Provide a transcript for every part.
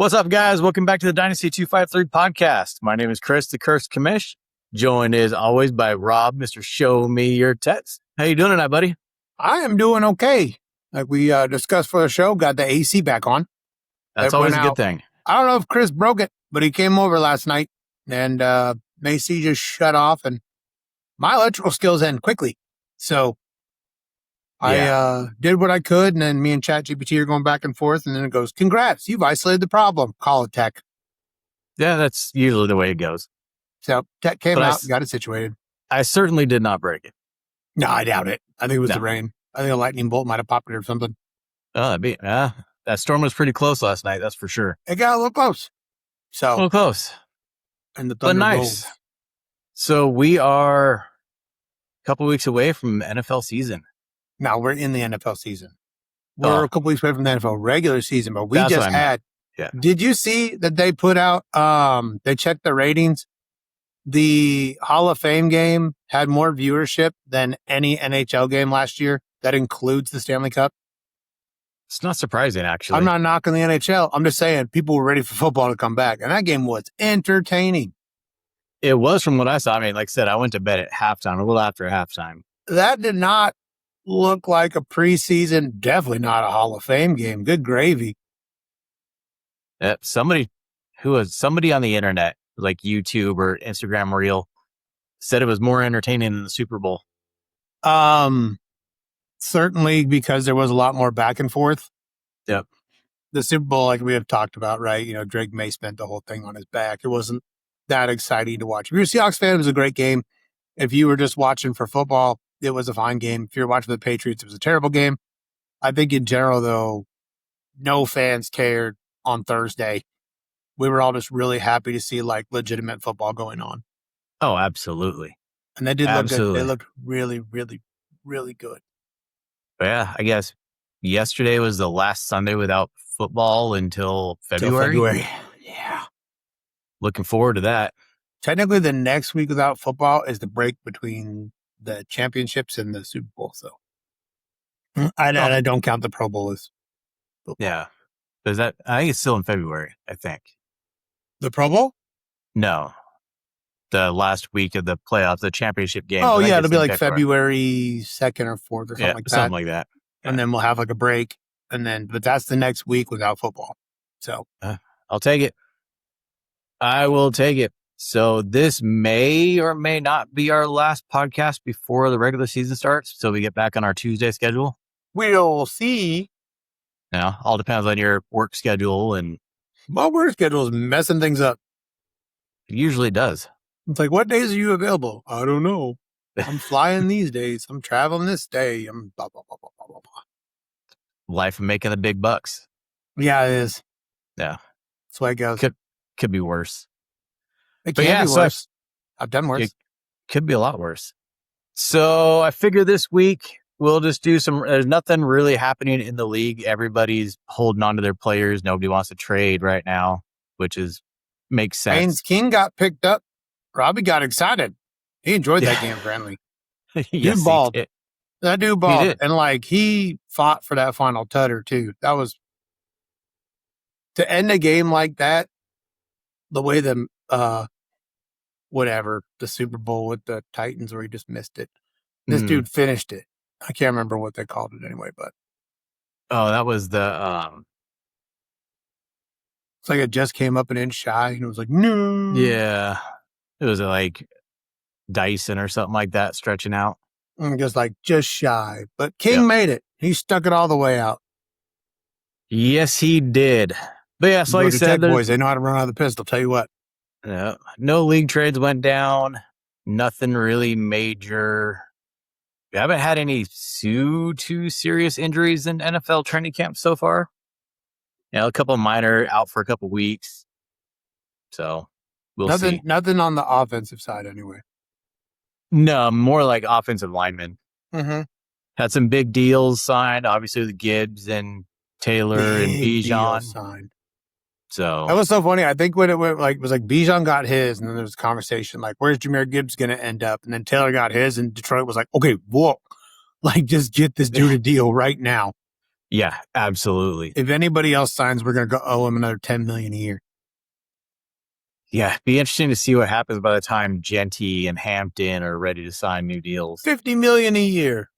What's up, guys? Welcome back to the Dynasty 253 podcast. My name is Chris, the Cursed Commish, joined as always by Rob, Mr. Show Me Your Tets. How you doing tonight, buddy? I am doing okay. Like we discussed for the show, got the AC back on. That's always a good thing. I don't know if Chris broke it, but he came over last night and AC just shut off and my electrical skills end quickly. So I did what I could, and then me and ChatGPT are going back and forth, and then it goes, congrats, you've isolated the problem. Call it tech. Yeah, that's usually the way it goes. So tech came out and got it situated. I certainly did not break it. No, I doubt it. I think it was the rain. I think a lightning bolt might have popped it or something. Oh, that storm was pretty close last night, that's for sure. It got a little close. A little close. And the thunder nice. rolls. So we are a couple weeks away from NFL season. Now we're in the NFL season. We're a couple weeks away from the NFL regular season, but just had. Yeah. Did you see that they put out? They checked the ratings. The Hall of Fame game had more viewership than any NHL game last year. That includes the Stanley Cup. It's not surprising, actually. I'm not knocking the NHL. I'm just saying people were ready for football to come back, and that game was entertaining. It was, from what I saw. I mean, like I said, I went to bed at halftime, a little after halftime. That did not look like a preseason, definitely not a Hall of Fame game. Good gravy. Somebody on the internet, like YouTube or Instagram Reel, said it was more entertaining than the Super Bowl. Certainly because there was a lot more back and forth. Yep. The Super Bowl, like we have talked about, right? You know, Drake May spent the whole thing on his back. It wasn't that exciting to watch. If you're a Seahawks fan, it was a great game. If you were just watching for football, it was a fine game. If you're watching the Patriots, it was a terrible game. I think in general, though, no fans cared on Thursday. We were all just really happy to see like legitimate football going on. Oh, absolutely. And they did look good. They looked really, really, really good. But yeah, I guess yesterday was the last Sunday without football until February. Yeah. Looking forward to that. Technically, the next week without football is the break between the championships and the Super Bowl. So I don't count the Pro Bowl as football. Yeah. I think it's still in February, I think. The Pro Bowl? No. The last week of the playoffs, the championship game. Oh, yeah. It'll be like February 2nd or 4th or something like that. Something like that. And then we'll have like a break. But that's the next week without football. So I'll take it. I will take it. So this may or may not be our last podcast before the regular season starts. So we get back on our Tuesday schedule. We'll see. Yeah, all depends on your work schedule. And my work schedule is messing things up. It usually does. It's like, what days are you available? I don't know. I'm flying these days. I'm traveling this day. I'm blah, blah, blah, blah, blah, blah. Life of making the big bucks. Yeah, it is. Yeah. That's the way it goes. Could be worse. It can be worse. I've done worse. It could be a lot worse. So I figure this week we'll just do there's nothing really happening in the league. Everybody's holding on to their players. Nobody wants to trade right now, which makes sense. Haynes King got picked up. Robbie got excited. He enjoyed that game, friendly. Yes, dude balled. he did. That dude balled. And he fought for that final tutter too. That was to end a game like that, the way the Super Bowl with the Titans where he just missed it. This dude finished it. I can't remember what they called it anyway, but that was the it's like it just came up an inch shy and it was like, no. Yeah. It was like Dyson or something like that stretching out. Just shy. But King made it. He stuck it all the way out. Yes, he did. But yeah, so like I said, boys, they know how to run out of the pistol. Tell you what. Yeah, no league trades went down. Nothing really major. We haven't had any too serious injuries in NFL training camp so far. A couple of minor out for a couple of weeks. So we'll see. Nothing on the offensive side anyway. No, more like offensive linemen. Mm-hmm. Had some big deals signed, obviously with Gibbs and Taylor and Bijan. So that was so funny. I think when it went it was like Bijan got his, and then there was a conversation like, "Where's Jahmyr Gibbs going to end up?" And then Taylor got his, and Detroit was like, "Okay, whoa, just get this dude a deal right now." Yeah, absolutely. If anybody else signs, we're going to go owe him another $10 million a year. Yeah, be interesting to see what happens by the time Genty and Hampton are ready to sign new deals. $50 million a year.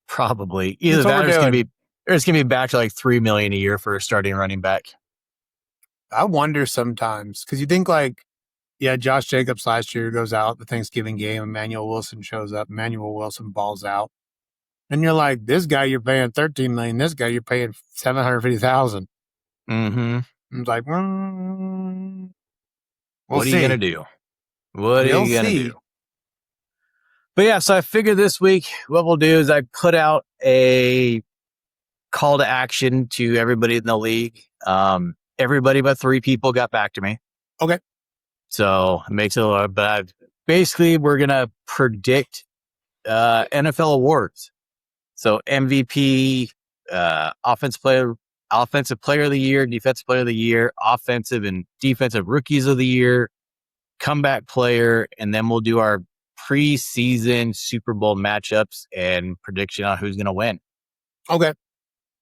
Probably either That's what that we're or doing. it's gonna be back to like $3 million a year for a starting running back. I wonder sometimes because you think like, yeah, Josh Jacobs last year goes out the Thanksgiving game. Emmanuel Wilson shows up. Emmanuel Wilson balls out, and you're like, this guy you're paying $13 million. This guy you're paying $750,000. Mm-hmm. It's like, we'll What are you gonna see. do? What are We'll you gonna do? see. But yeah, so I figured this week what we'll do is I put out a call to action to everybody in the league. Everybody but 3 people got back to me. Okay. So it makes it a lot, but basically we're gonna predict NFL awards. So MVP, offensive player of the year, defensive player of the year, offensive and defensive rookies of the year, comeback player, and then we'll do our preseason Super Bowl matchups and prediction on who's going to win. Okay.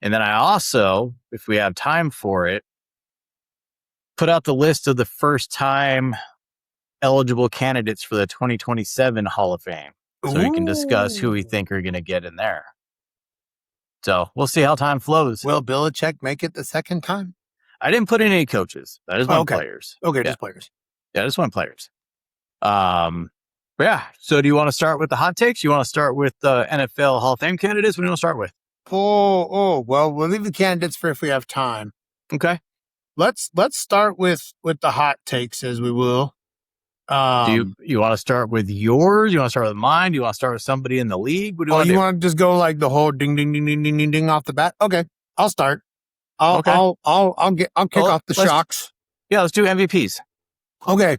And then I also, if we have time for it, put out the list of the first time eligible candidates for the 2027 Hall of Fame. So we can discuss who we think are going to get in there. So we'll see how time flows. Will Belichick make it the second time? I didn't put in any coaches. I just want players. Okay, yeah. just players. Yeah, I just want players. But yeah. So do you want to start with the hot takes? You want to start with the NFL Hall of Fame candidates? What do you want to start with? Well, we'll leave the candidates for if we have time. Okay. Let's start with the hot takes as we will. Do you want to start with yours? You want to start with mine? Do you want to start with somebody in the league? What do you want to just go like the whole ding ding ding ding ding ding ding off the bat? Okay, I'll start. I'll kick off the shocks. Yeah, let's do MVPs. Okay.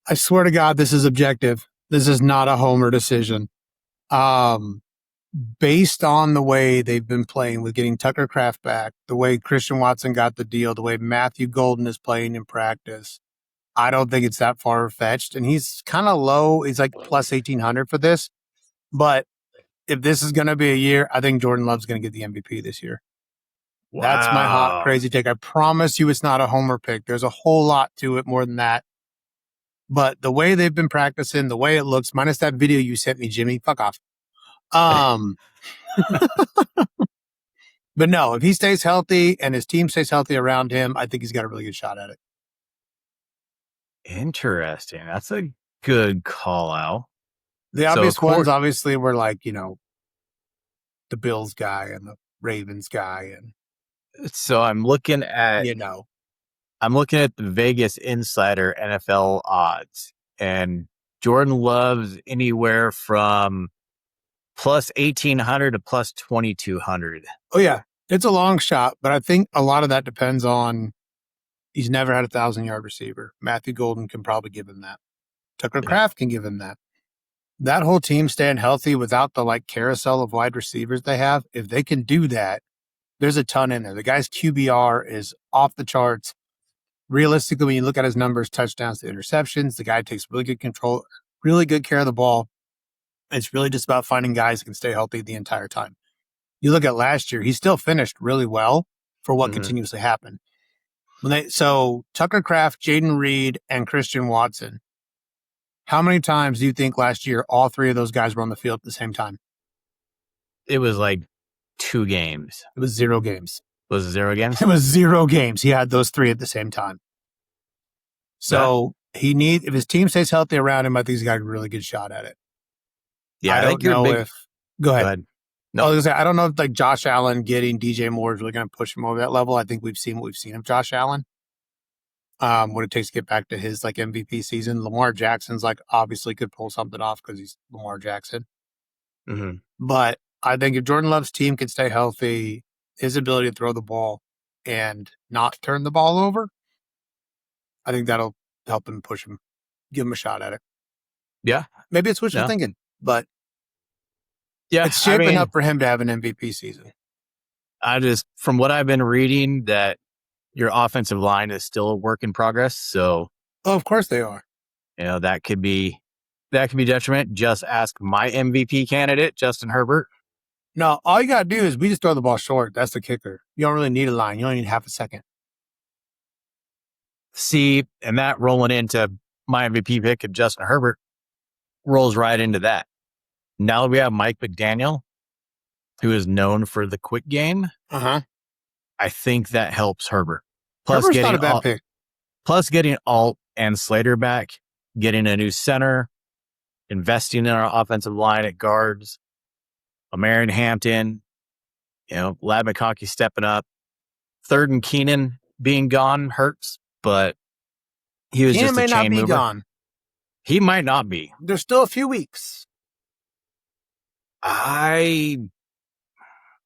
I swear to God, this is objective. This is not a homer decision. Based on the way they've been playing with getting Tucker Kraft back, the way Christian Watson got the deal, the way Matthew Golden is playing in practice, I don't think it's that far fetched. And he's kind of low. He's like plus 1,800 for this. But if this is going to be a year, I think Jordan Love's going to get the MVP this year. Wow. That's my hot, crazy take. I promise you it's not a homer pick. There's a whole lot to it more than that. But the way they've been practicing, the way it looks, minus that video you sent me, Jimmy, fuck off. But no, if he stays healthy and his team stays healthy around him, I think he's got a really good shot at it. Interesting. That's a good call out. The obvious ones obviously were like, the Bills guy and the Ravens guy. And so I'm looking at I'm looking at the Vegas Insider NFL odds, and Jordan Love's anywhere from plus 1,800 to plus 2,200. Oh yeah, it's a long shot, but I think a lot of that depends on he's never had a 1,000-yard receiver. Matthew Golden can probably give him that. Tucker Kraft can give him that. That whole team staying healthy without the carousel of wide receivers they have, if they can do that, there's a ton in there. The guy's QBR is off the charts. Realistically, when you look at his numbers, touchdowns to interceptions, the guy takes really good control, really good care of the ball. It's really just about finding guys who can stay healthy the entire time. You look at last year, he still finished really well for what continuously happened. So Tucker Kraft, Jaden Reed, and Christian Watson, how many times do you think last year all 3 of those guys were on the field at the same time? It was like 2 games. It was 0 games. Was it 0 games? It was 0 games. He had those 3 at the same time. So if his team stays healthy around him, I think he's got a really good shot at it. Yeah, I don't know if. Go ahead. No. I was gonna say, I don't know if Josh Allen getting DJ Moore is really going to push him over that level. I think we've seen what we've seen of Josh Allen. What it takes to get back to his MVP season. Lamar Jackson's obviously could pull something off because he's Lamar Jackson. Mm-hmm. But I think if Jordan Love's team can stay healthy, his ability to throw the ball and not turn the ball over, I think that'll help him push him, give him a shot at it. Yeah. Maybe it's wishful thinking, but it's shaping up for him to have an MVP season. From what I've been reading, that your offensive line is still a work in progress. So, of course they are. That could be detriment. Just ask my MVP candidate, Justin Herbert. No, all you got to do is we just throw the ball short. That's the kicker. You don't really need a line. You only need half a second. See, and that rolling into my MVP pick of Justin Herbert rolls right into that. Now we have Mike McDaniel, who is known for the quick game. I think that helps Herbert. Herbert's not a bad pick. Plus getting Alt and Slater back, getting a new center, investing in our offensive line at guards, Marion Hampton, Lad McConkey stepping up. Third and Keenan being gone hurts, but he was Keenan just a chain mover. Gone. He might not be. There's still a few weeks. I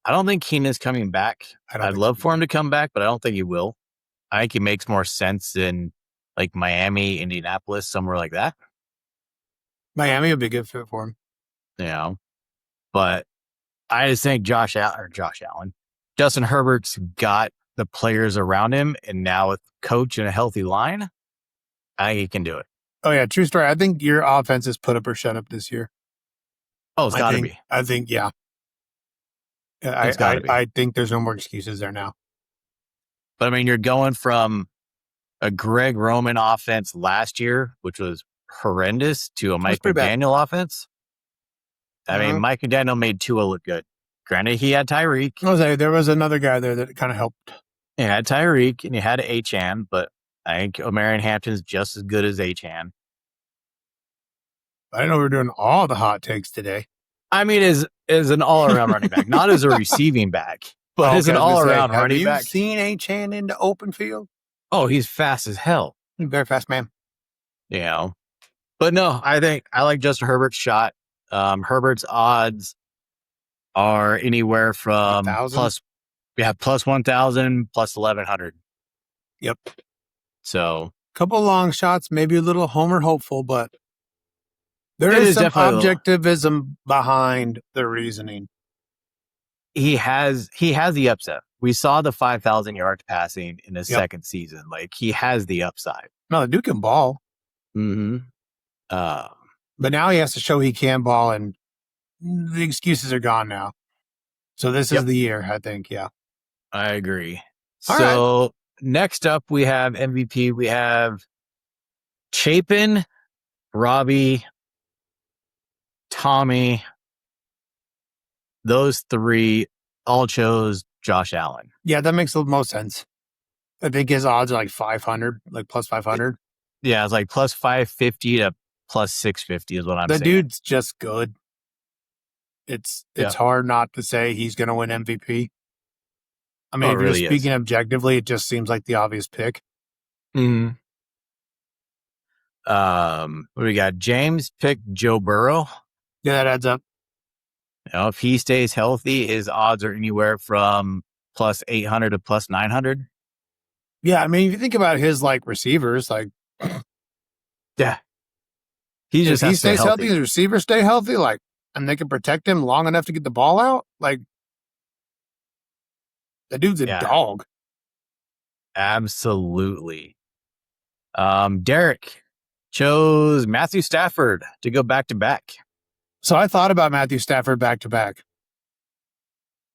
don't think Keenan's coming back. I'd love for him to come back, but I don't think he will. I think he makes more sense in like Miami, Indianapolis, somewhere like that. Miami would be a good fit for him. But I just think Justin Herbert's got the players around him, and now with coach and a healthy line, I think he can do it. Oh yeah, true story. I think your offense is put up or shut up this year. Oh, it's got to be. I think, yeah. I think there's no more excuses there now. But I mean, you're going from a Greg Roman offense last year, which was horrendous, to a Mike McDaniel offense. I mean, Mike McDaniel made Tua look good. Granted, he had Tyreek. There was another guy there that kind of helped. He had Tyreek and he had Achane, but I think Marion Hampton's just as good as Achane. I didn't know we were doing all the hot takes today. I mean, as an all-around running back, not as a receiving back, but as an all-around running back. Have you seen Achane in the open field? Oh, he's fast as hell. He's a very fast man. But no, I like Justin Herbert's shot. Herbert's odds are anywhere from plus 1,000, plus 1,100. Yep. So couple long shots, maybe a little homer hopeful, but there is some objectivism behind the reasoning. He has the upside. We saw the 5,000 yards passing in his second season. Like, he has the upside. No, the dude can ball. Mm-hmm. But now he has to show he can ball, and the excuses are gone now. So this is the year, I think. Yeah. I agree. All right. Next up, we have MVP. We have Chapin, Robbie, Tommy. Those three all chose Josh Allen. Yeah, that makes the most sense. I think his odds are like 500, like plus 500. Yeah, it's like plus 550 to plus 650 is what I'm saying. The dude's just good. It's hard not to say he's going to win MVP. I mean, if you're speaking objectively, it just seems like the obvious pick. Mm-hmm. What do we got? James picked Joe Burrow. Yeah, that adds up. If he stays healthy, his odds are anywhere from plus 800 to plus 900. Yeah, I mean, if you think about his receivers, yeah, he stays healthy. His receivers stay healthy, and they can protect him long enough to get the ball out. The dude's a dog. Absolutely. Derek chose Matthew Stafford to go back to back. So I thought about Matthew Stafford back to back.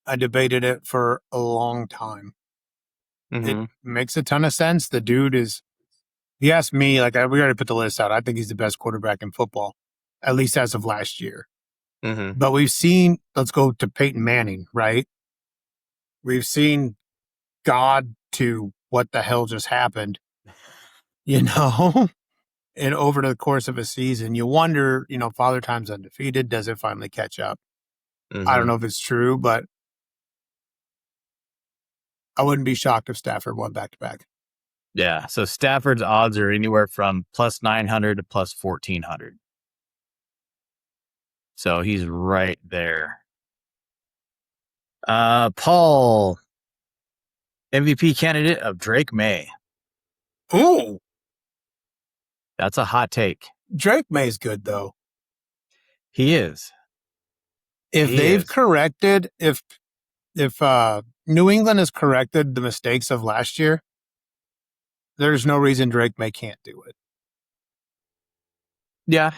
I debated it for a long time. Mm-hmm. It makes a ton of sense. The dude is, he asked me, we already put the list out. I think he's the best quarterback in football, at least as of last year. Mm-hmm. But we've seen, let's go to Peyton Manning, right? We've seen God to what the hell just happened, And over the course of a season, you wonder, Father Time's undefeated. Does it finally catch up? Mm-hmm. I don't know if it's true, but I wouldn't be shocked if Stafford won back-to-back. Yeah, so Stafford's odds are anywhere from plus 900 to plus 1,400. So he's right there. Paul, MVP candidate of Drake May. Ooh. That's a hot take. Drake May's good, though. He is. If New England has corrected the mistakes of last year, there's no reason Drake May can't do it. Yeah.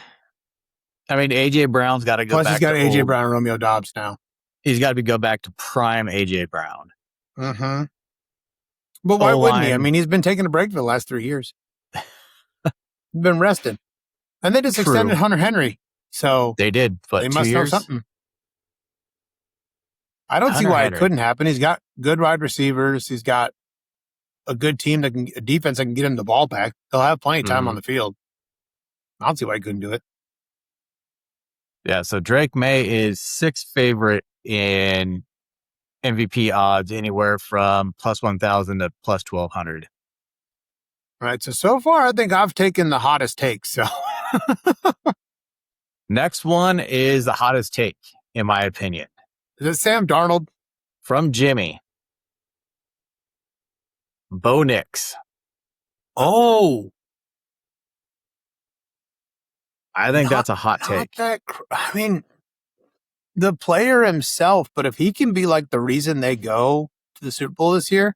I mean, A.J. Brown's got to go back. Plus, he's got A.J. Brown and Romeo Doubs now. He's got to go back to prime AJ Brown. Mm-hmm. But why wouldn't he? I mean, he's been taking a break for the last 3 years. Been resting. And they just extended Hunter Henry. So they did, but they must know something. I don't see why it couldn't happen. He's got good wide receivers. He's got a good team, a defense that can get him the ball back. They'll have plenty of time on the field. I don't see why he couldn't do it. Yeah, so Drake May is 6th favorite in MVP odds, anywhere from plus 1,000 to plus 1,200. All right, so far I think I've taken the hottest take. So next one is the hottest take, in my opinion. Is it Sam Darnold? From Jimmy. Bo Nix. Oh. I think that's a hot take. I mean, the player himself, but if he can be like the reason they go to the Super Bowl this year,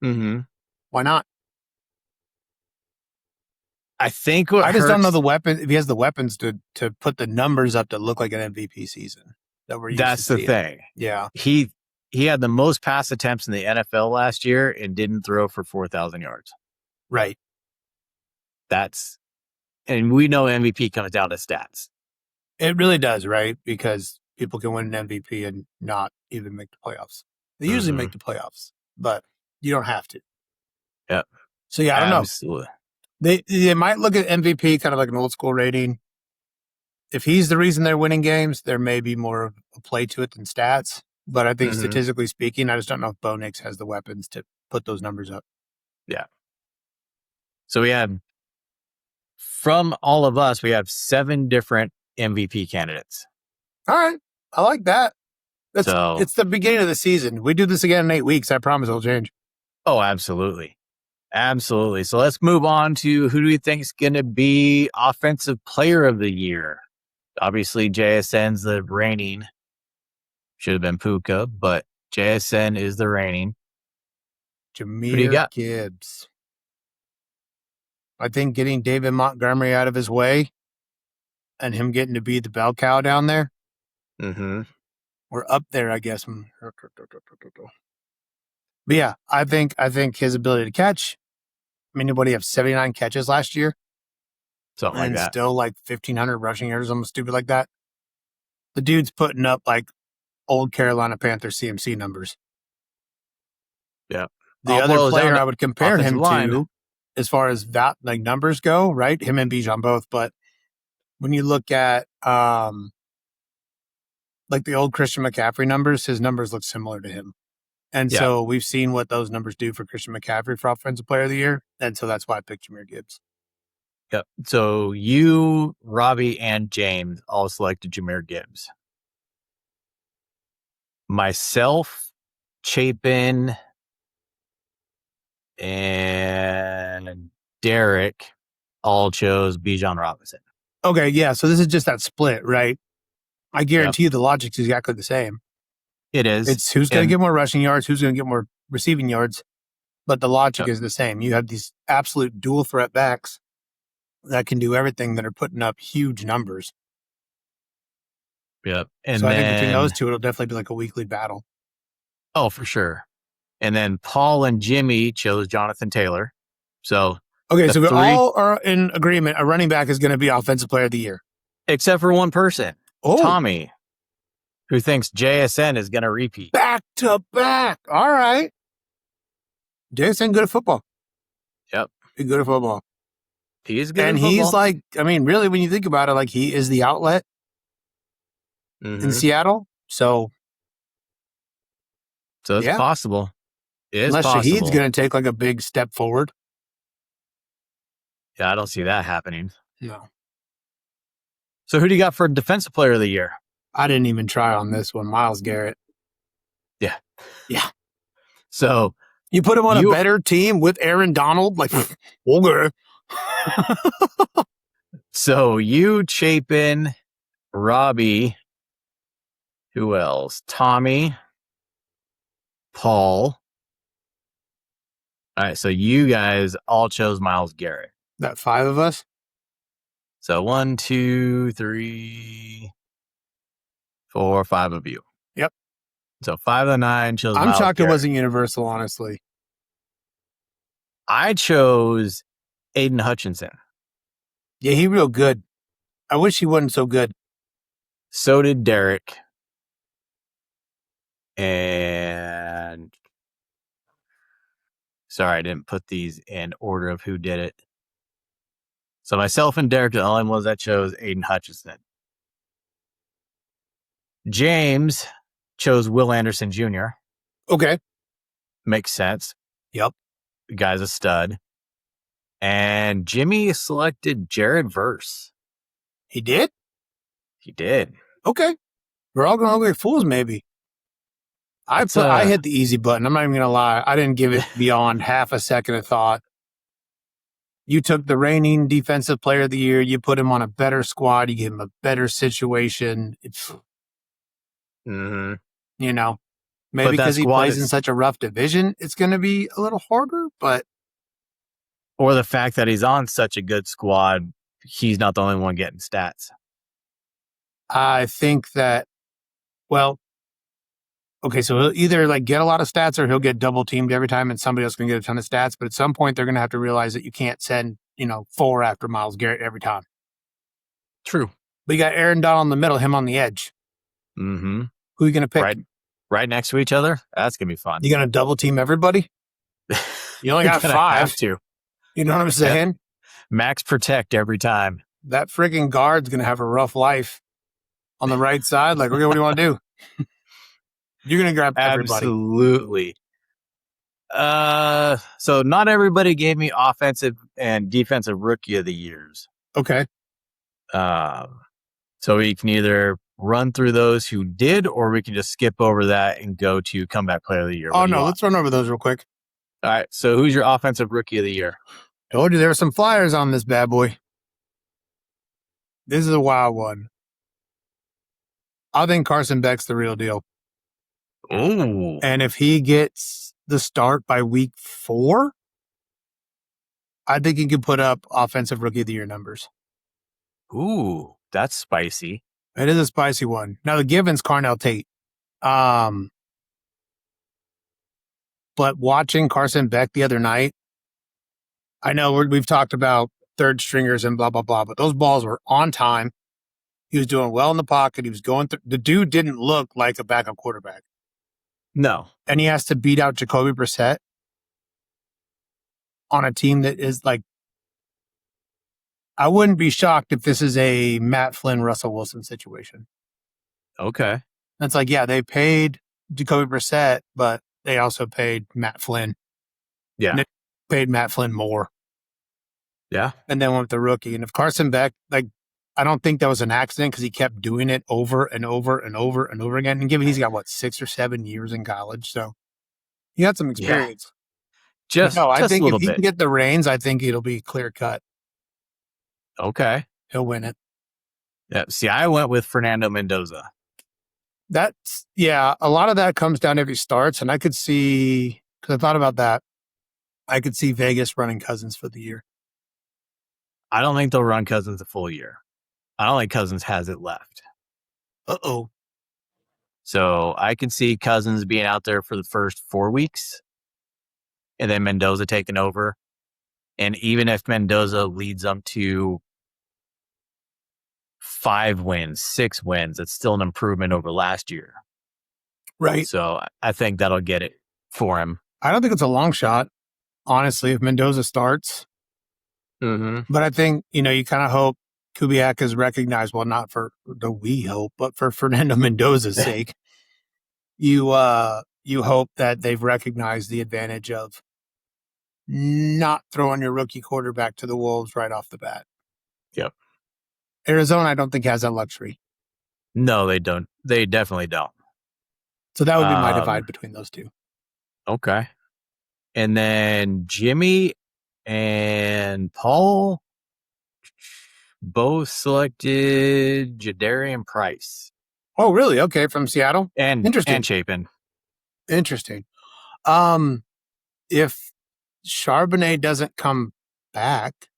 why not? I think I just don't know the weapon. If he has the weapons to put the numbers up to look like an MVP season that we're used to That's the seeing. thing. Yeah. He had the most pass attempts in the NFL last year and didn't throw for 4,000 yards. Right. And we know MVP comes down to stats. It really does, right? Because people can win an MVP and not even make the playoffs. They usually make the playoffs, but you don't have to. Yep. So yeah, I don't Absolutely. know. They might look at MVP kind of like an old school rating. If he's the reason they're winning games, there may be more of a play to it than stats. But I think statistically speaking, I just don't know if Bo Nix has the weapons to put those numbers up. Yeah. So we have, from all of us, we have 7 different MVP candidates. All right. I like that. It's the beginning of the season. We do this again in 8 weeks. I promise it'll change. Oh, absolutely. Absolutely. So let's move on to who do we think is going to be Offensive Player of the Year? Obviously, JSN's the reigning. Should have been Puka, but JSN is the reigning. Jahmyr Gibbs. I think getting David Montgomery out of his way and him getting to be the bell cow down there. We're up there, I guess. But yeah, I think his ability to catch. I mean, what do you have? 79 catches last year? Something like that. And still like 1,500 rushing yards, almost stupid like that. The dude's putting up like old Carolina Panthers CMC numbers. Yeah. The other player I would compare him to, as far as that like numbers go, right? Him and Bijan both. But when you look at like the old Christian McCaffrey numbers, his numbers look similar to him. And so we've seen what those numbers do for Christian McCaffrey for Offensive Player of the Year. And so that's why I picked Jahmyr Gibbs. Yep. So you, Robbie, and James all selected Jahmyr Gibbs. Myself, Chapin, and Derek all chose Bijan Robinson. Okay, yeah. So this is just that split, right? I guarantee you the logic's exactly the same. It is. It's who's going to get more rushing yards, who's going to get more receiving yards, but the logic is the same. You have these absolute dual threat backs that can do everything that are putting up huge numbers. Yep. And so I think between those two, it'll definitely be like a weekly battle. Oh, for sure. And then Paul and Jimmy chose Jonathan Taylor. So okay, so we all are in agreement. A running back is going to be Offensive Player of the Year, except for one person, Tommy, who thinks JSN is going to repeat back to back. All right, JSN good at football. Yep, he's good at football. He is good, and he's like, I mean, really, when you think about it, like he is the outlet in Seattle. So it's possible. Unless Shaheed's going to take like a big step forward. Yeah, I don't see that happening. No. So who do you got for Defensive Player of the Year? I didn't even try on this one. Myles Garrett. Yeah. Yeah. So you put him on a better team with Aaron Donald? Like, okay. So you, Chapin, Robbie, who else? Tommy, Paul. All right, so you guys all chose Myles Garrett. That 5 of us? So 1, 2, 3, 4, 5 of you. Yep. So 5 of the 9 chose I'm Myles shocked it Garrett. wasn't universal, honestly. I chose Aiden Hutchinson. Yeah, he real good. I wish he wasn't so good. So did Derek. And sorry, I didn't put these in order of who did it. So myself and Derek are the only ones that chose Aiden Hutchinson. James chose Will Anderson Jr. Okay. Makes sense. Yep. The guy's a stud. And Jimmy selected Jared Verse. He did? He did. Okay. We're all going to look like fools, maybe. I hit the easy button. I'm not even going to lie. I didn't give it beyond half a second of thought. You took the reigning defensive player of the year. You put him on a better squad. You gave him a better situation. Mm-hmm. You know, maybe because he plays in such a rough division, it's going to be a little harder, but. Or the fact that he's on such a good squad, he's not the only one getting stats. I think that, well, okay, so he'll either like get a lot of stats or he'll get double teamed every time and somebody else can get a ton of stats. But at some point, they're going to have to realize that you can't send, 4 after Myles Garrett every time. True. But you got Aaron Donald in the middle, him on the edge. Mm-hmm. Who are you going to pick? Right next to each other? That's going to be fun. You going to double team everybody? You only got 5. Have to. You know what I'm saying? Yeah. Max protect every time. That freaking guard's going to have a rough life on the right side. Like, okay, what do you want to do? You're going to grab everybody. Absolutely. So not everybody gave me offensive and defensive rookie of the years. Okay. So we can either run through those who did, or we can just skip over that and go to comeback player of the year. Oh, no, let's run over those real quick. All right. So who's your offensive rookie of the year? Told you there were some flyers on this bad boy. This is a wild one. I think Carson Beck's the real deal. Ooh. And if he gets the start by week 4, I think he could put up offensive rookie of the year numbers. Ooh, that's spicy. It is a spicy one. Now the given's Carnell Tate. But watching Carson Beck the other night, I know we've talked about third stringers and blah, blah, blah, but those balls were on time. He was doing well in the pocket. He was going through. The dude didn't look like a backup quarterback. No. And he has to beat out Jacoby Brissett on a team that is like, I wouldn't be shocked if this is a Matt Flynn, Russell Wilson situation. Okay. It's like, yeah, they paid Jacoby Brissett, but they also paid Matt Flynn. Yeah. And they paid Matt Flynn more. Yeah. And then went with the rookie. And if Carson Beck, like, I don't think that was an accident because he kept doing it over and over and over and over again. And given he's got, 6 or 7 years in college. So he got some experience. Yeah. I think if he can get the reins, I think it'll be clear cut. Okay. He'll win it. Yeah. See, I went with Fernando Mendoza. That's, yeah, a lot of that comes down if he starts. And I could see, because I thought about that, I could see Vegas running Cousins for the year. I don't think they'll run Cousins a full year. I don't think Cousins has it left. Uh-oh. So I can see Cousins being out there for the first 4 weeks and then Mendoza taking over. And even if Mendoza leads them to 5 wins, 6 wins, it's still an improvement over last year. Right. So I think that'll get it for him. I don't think it's a long shot, honestly, if Mendoza starts. Mm-hmm. But I think, you kind of hope Kubiak is recognized, well, not for the we hope, but for Fernando Mendoza's sake. You hope that they've recognized the advantage of not throwing your rookie quarterback to the wolves right off the bat. Yep. Arizona, I don't think has that luxury. No, they don't. They definitely don't. So that would be my divide between those two. Okay. And then Jimmy and Paul both selected Jadarian Price. Oh, really? Okay, from Seattle? And interesting. And Chapin. Interesting. If Charbonnet doesn't come back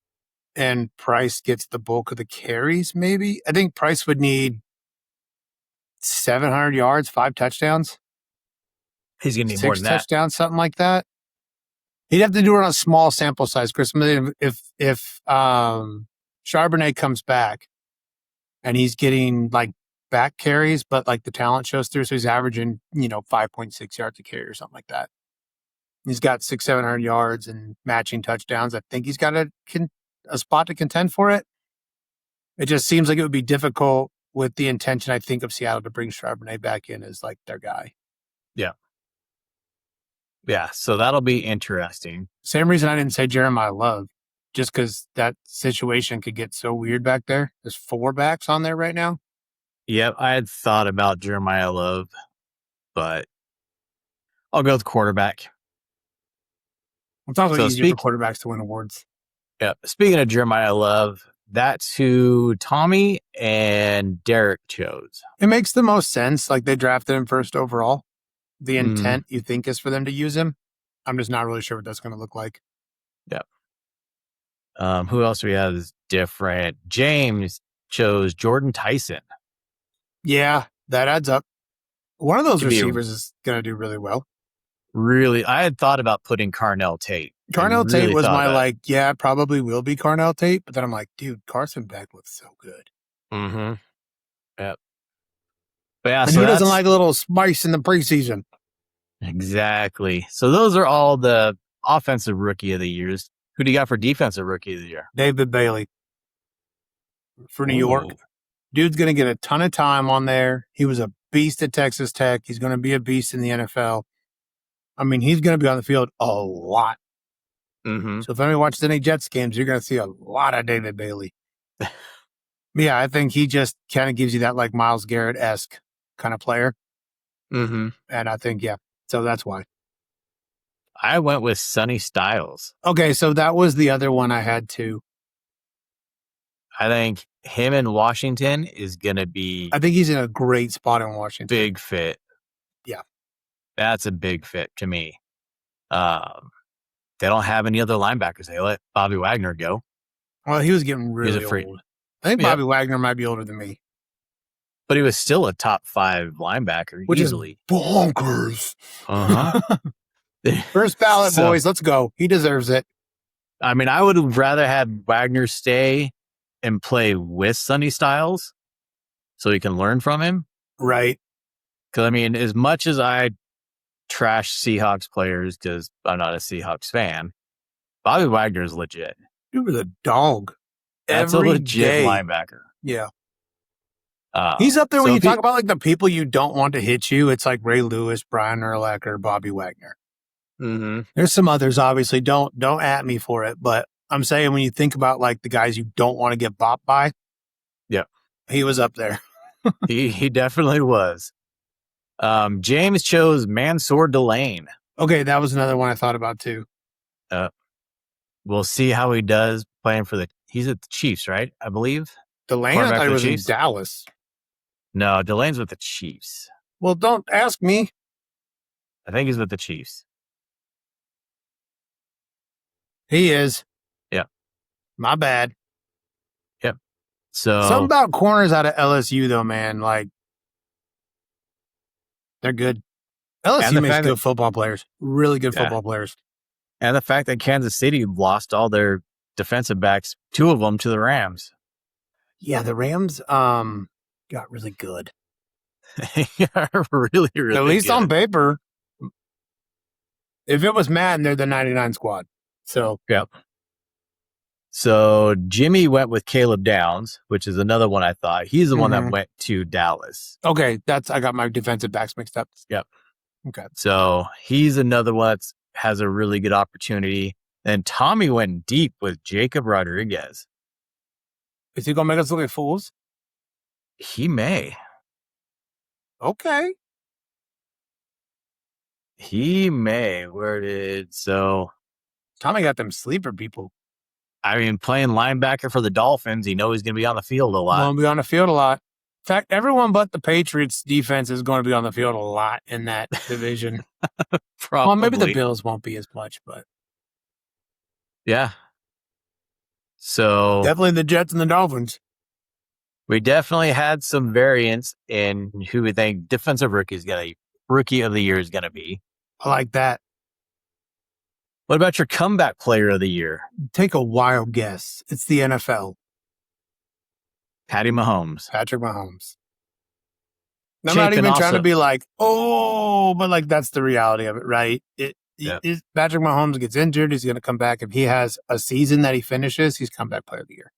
and Price gets the bulk of the carries, maybe. I think Price would need 700 yards, 5 touchdowns. He's going to need more 6 than that. touchdowns, something like that. He'd have to do it on a small sample size, Chris. If Charbonnet comes back and he's getting like back carries, but like the talent shows through, so he's averaging 5.6 yards a carry or something like that. He's got 600-700 yards and matching touchdowns. I think he's got a spot to contend for it. It just seems like it would be difficult with the intention, I think, of Seattle to bring Charbonnet back in as like their guy. Yeah. Yeah, so that'll be interesting. Same reason I didn't say Jeremiah Love, just because that situation could get so weird back there. There's 4 backs on there right now. Yep, I had thought about Jeremiah Love, but I'll go with quarterback. It's also easier for quarterbacks to win awards. Yeah. Speaking of Jeremiah Love, that's who Tommy and Derek chose. It makes the most sense. Like they drafted him first overall. The intent you think is for them to use him. I'm just not really sure what that's going to look like. Yep. Who else do we have is different? James chose Jordan Tyson. Yeah, that adds up. One of those receivers is going to do really well. Really, I had thought about putting Carnell Tate. Carnell Tate was my it probably will be Carnell Tate, but then I'm like, dude, Carson Beck looks so good. Mm-hmm. Yep. But yeah, and who doesn't like a little spice in the preseason? Exactly. So those are all the offensive rookie of the years. Who do you got for defensive rookie of the year? David Bailey for New York. Dude's going to get a ton of time on there. He was a beast at Texas Tech. He's going to be a beast in the NFL. I mean, he's going to be on the field a lot. Mm-hmm. So if anybody watches any Jets games, you're going to see a lot of David Bailey. Yeah, I think he just kind of gives you that like Myles Garrett-esque kind of player. Mm-hmm. And I think, so that's why. I went with Sonny Styles. Okay, so that was the other one I had too. I think him in Washington is going to be... I think he's in a great spot in Washington. Big fit. Yeah. That's a big fit to me. They don't have any other linebackers. They let Bobby Wagner go. Well, he was getting really old. I think Bobby Wagner might be older than me. But he was still a top 5 linebacker which easily. Is bonkers. Uh-huh. First ballot, boys. Let's go. He deserves it. I mean, I would rather have Wagner stay and play with Sonny Styles so he can learn from him. Right. Because, I mean, as much as I trash Seahawks players because I'm not a Seahawks fan, Bobby Wagner is legit. He was a dog. That's a legit linebacker. Yeah. He's up there when you talk about like the people you don't want to hit you. It's like Ray Lewis, Brian Urlacher, Bobby Wagner. Mm-hmm. There's some others, obviously. Don't at me for it, but I'm saying when you think about like the guys you don't want to get bopped by, he was up there. he definitely was. James chose Mansour Delane. Okay, that was another one I thought about too. We'll see how he does playing for he's at the Chiefs, right? I believe. Delane, I thought he was in Dallas. No, Delane's with the Chiefs. Well, don't ask me. I think he's with the Chiefs. He is. Yeah. My bad. Yep. So something about corners out of LSU though, man. Like they're good. LSU makes good football players. Really good football players. And the fact that Kansas City lost all their defensive backs, 2 of them to the Rams. Yeah, the Rams got really good. Yeah, really, really at least good. On paper. If it was Madden, they're the 99 squad. So, yep. So Jimmy went with Caleb Downs, which is another one I thought. He's the one that went to Dallas. Okay, I got my defensive backs mixed up. Yep. Okay. So he's another one that has a really good opportunity. And Tommy went deep with Jacob Rodriguez. Is he going to make us look like fools? He may. Okay. He may. Tommy got them sleeper people. I mean, playing linebacker for the Dolphins, he knows he's going to be on the field a lot. Going to be on the field a lot. In fact, everyone but the Patriots defense is going to be on the field a lot in that division. Probably. Well, maybe the Bills won't be as much, but. Yeah. So. Definitely the Jets and the Dolphins. We definitely had some variance in who we think defensive rookie of the year is going to be. I like that. What about your comeback player of the year? Take a wild guess. It's the NFL. Patty Mahomes. Patrick Mahomes. I'm not Chapin even trying to also. be like, oh, but like that's the reality of it, right? Yeah. Patrick Mahomes gets injured. He's going to come back. If he has a season that he finishes, he's comeback player of the year.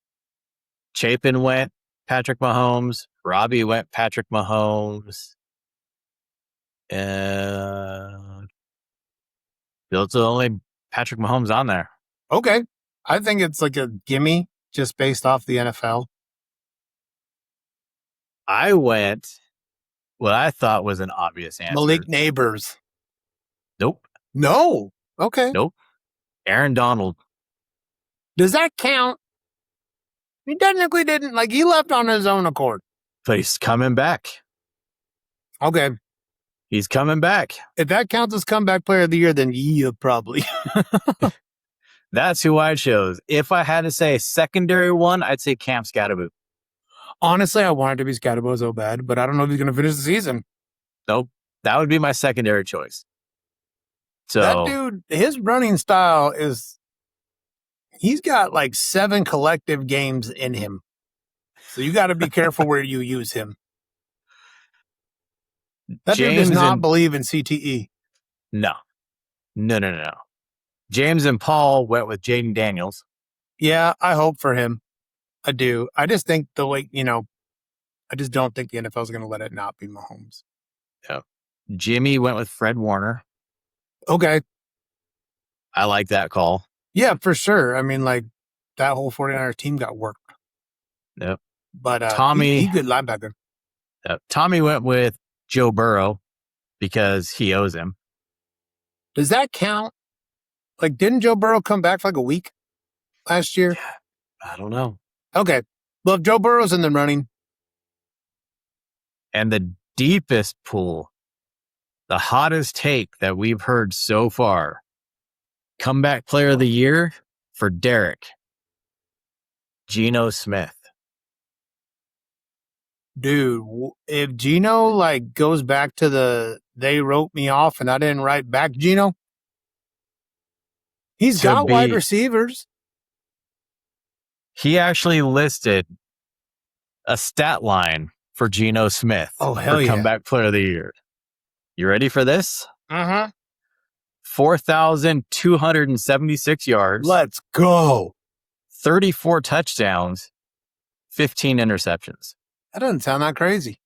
Chapin went Patrick Mahomes. Robbie went Patrick Mahomes. And those are the only Patrick Mahomes on there. Okay. I think it's like a gimme just based off the NFL. I went what I thought was an obvious answer. Malik Neighbors. Nope. No. Okay. Nope. Aaron Donald. Does that count? He technically didn't. Like, he left on his own accord. But he's coming back. Okay. He's coming back. If that counts as comeback player of the year, then yeah, probably. That's who I chose. If I had to say a secondary one, I'd say Cam Scatterboot. Honestly, I wanted to be Scatterbo so bad, but I don't know if he's going to finish the season. Nope. That would be my secondary choice. So that dude, his running style is, he's got like 7 collective games in him. So you got to be careful where you use him. That dude does not believe in CTE. No. James and Paul went with Jaden Daniels. Yeah, I hope for him. I do. I just think the way, I just don't think the NFL is going to let it not be Mahomes. Yeah. Jimmy went with Fred Warner. Okay. I like that call. Yeah, for sure. I mean, like, that whole 49ers team got worked. Yep. But Tommy, he's good linebacker. Yep. Tommy went with Joe Burrow because he owes him. Does that count? Like, didn't Joe Burrow come back for like a week last year? I don't know. Okay. Well, if Joe Burrow's in the running. And the deepest pool, the hottest take that we've heard so far, comeback player of the year for Derek, Geno Smith. Dude, if Geno like goes back to they wrote me off and I didn't write back Geno, he's got wide receivers. He actually listed a stat line for Geno Smith for comeback player of the year. You ready for this? 4,276 yards. Let's go. 34 touchdowns, 15 interceptions. That doesn't sound that crazy.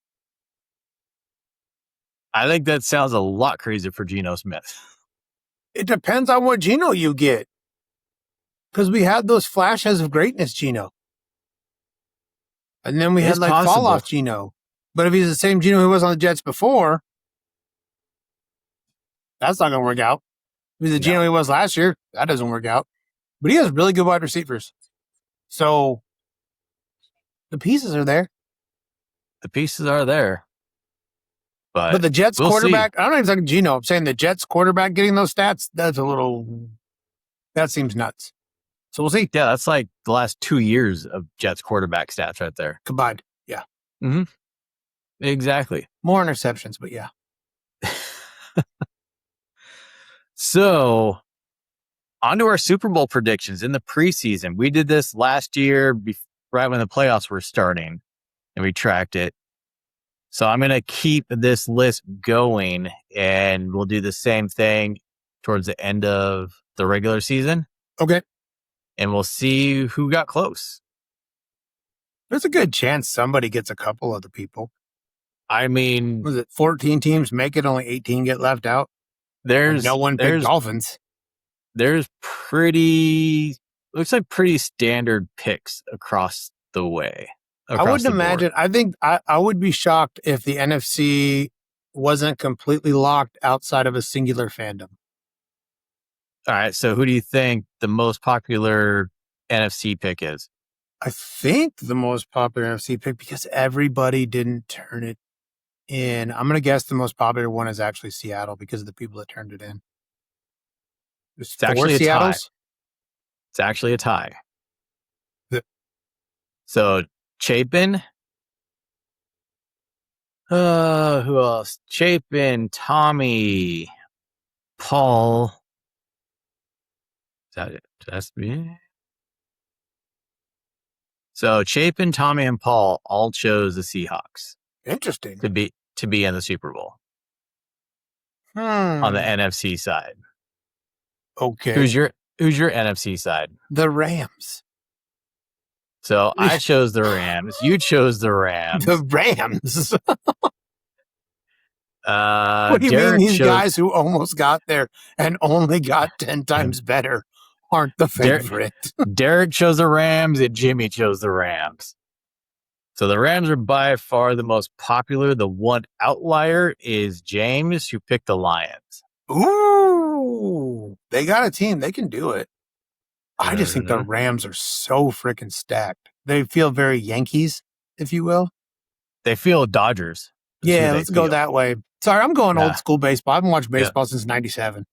I think that sounds a lot crazy for Geno Smith. It depends on what Geno you get. Because we had those flashes of greatness Geno. And then we had like fall off Geno. But if he's the same Geno who was on the Jets before, that's not going to work out. If he's the Geno he was last year, that doesn't work out. But he has really good wide receivers. So the pieces are there. The pieces are there. But the Jets quarterback, I don't even think Geno. I'm saying the Jets quarterback getting those stats, that seems nuts. So we'll see. Yeah, that's like the last 2 years of Jets quarterback stats right there. Combined. Yeah. Mm-hmm. Exactly. More interceptions, but yeah. So, on to our Super Bowl predictions in the preseason. We did this last year, right when the playoffs were starting, and we tracked it. So, I'm going to keep this list going, and we'll do the same thing towards the end of the regular season. Okay. And we'll see who got close. There's a good chance somebody gets a couple of the people. I mean, was it 14 teams make it, only 18 get left out? No one picked Dolphins. There's looks like pretty standard picks across the way. I wouldn't imagine. I think I would be shocked if the NFC wasn't completely locked outside of a singular fandom. All right. So who do you think the most popular NFC pick is? I think the most popular NFC pick, because everybody didn't turn it in. I'm going to guess the most popular one is actually Seattle because of the people that turned it in. It's actually a tie. It's actually a tie. So Chapin. Who else? Chapin, Tommy, Paul. Is that it? That's me. So Chapin, Tommy, and Paul all chose the Seahawks. Interesting. To be in the Super Bowl on the NFC side. Okay. Who's your NFC side? The Rams. So I chose the Rams. You chose the Rams. The Rams. What do you mean these guys who almost got there and only got 10 times better aren't the favorite? Derek chose the Rams and Jimmy chose the Rams. So the Rams are by far the most popular. The one outlier is James, who picked the Lions. Ooh, they got a team. They can do it. I just think the Rams are so freaking stacked. They feel very Yankees, if you will. They feel Dodgers. Yeah, let's go that way. Sorry, I'm going old school baseball. I haven't watched baseball since 97.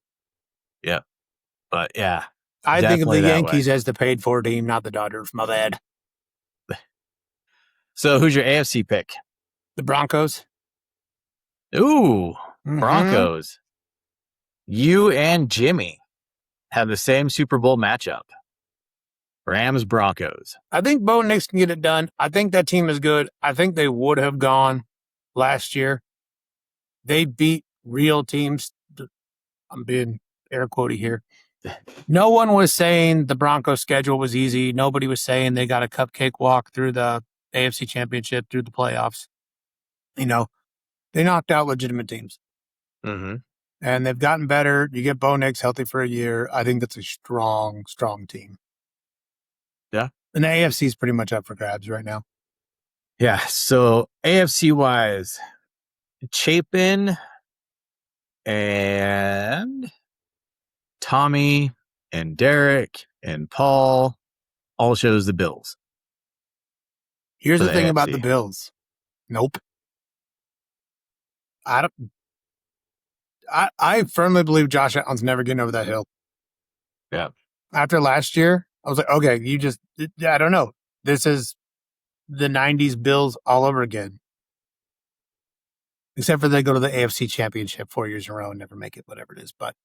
Yeah. But yeah. I think of the Yankees as the paid for team, not the Dodgers. My bad. So who's your AFC pick? The Broncos. Ooh, Broncos. You and Jimmy have the same Super Bowl matchup. Rams, Broncos. I think Bo Nix can get it done. I think that team is good. I think they would have gone last year. They beat real teams. I'm being air quotey here. No one was saying the Broncos schedule was easy. Nobody was saying they got a cupcake walk through the AFC Championship, through the playoffs. You know, they knocked out legitimate teams. Mm-hmm. And they've gotten better. You get Bo Nix healthy for a year. I think that's a strong, strong team. Yeah. And the AFC is pretty much up for grabs right now. Yeah. So AFC-wise, Chapin and Tommy and Derek and Paul all chose the Bills. Here's the thing about the Bills. Nope. I firmly believe Josh Allen's never getting over that hill. Yeah. After last year, I was like, okay, I don't know. This is the 90s Bills all over again. Except for they go to the AFC Championship 4 years in a row and never make it, whatever it is. But,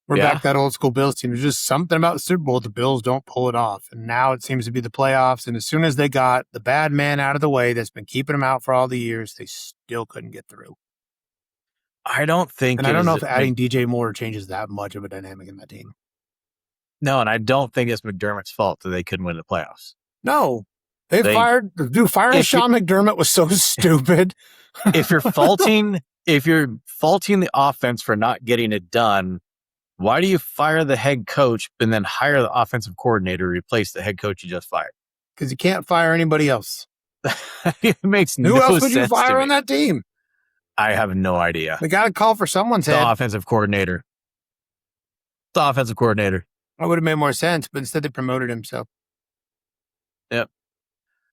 we're back that old school Bills team. There's just something about the Super Bowl. The Bills don't pull it off. And now it seems to be the playoffs. And as soon as they got the bad man out of the way that's been keeping them out for all the years, they still couldn't get through. I don't think. And I don't know if adding DJ Moore changes that much of a dynamic in that team. No, and I don't think it's McDermott's fault that they couldn't win the playoffs. No. Firing Sean McDermott was so stupid. If you're faulting the offense for not getting it done, why do you fire the head coach and then hire the offensive coordinator to replace the head coach you just fired? Because you can't fire anybody else. It makes no sense. Who else would you fire on that team? I have no idea. They got to call for someone's head. The offensive coordinator. That would have made more sense, but instead they promoted him. So. Yep.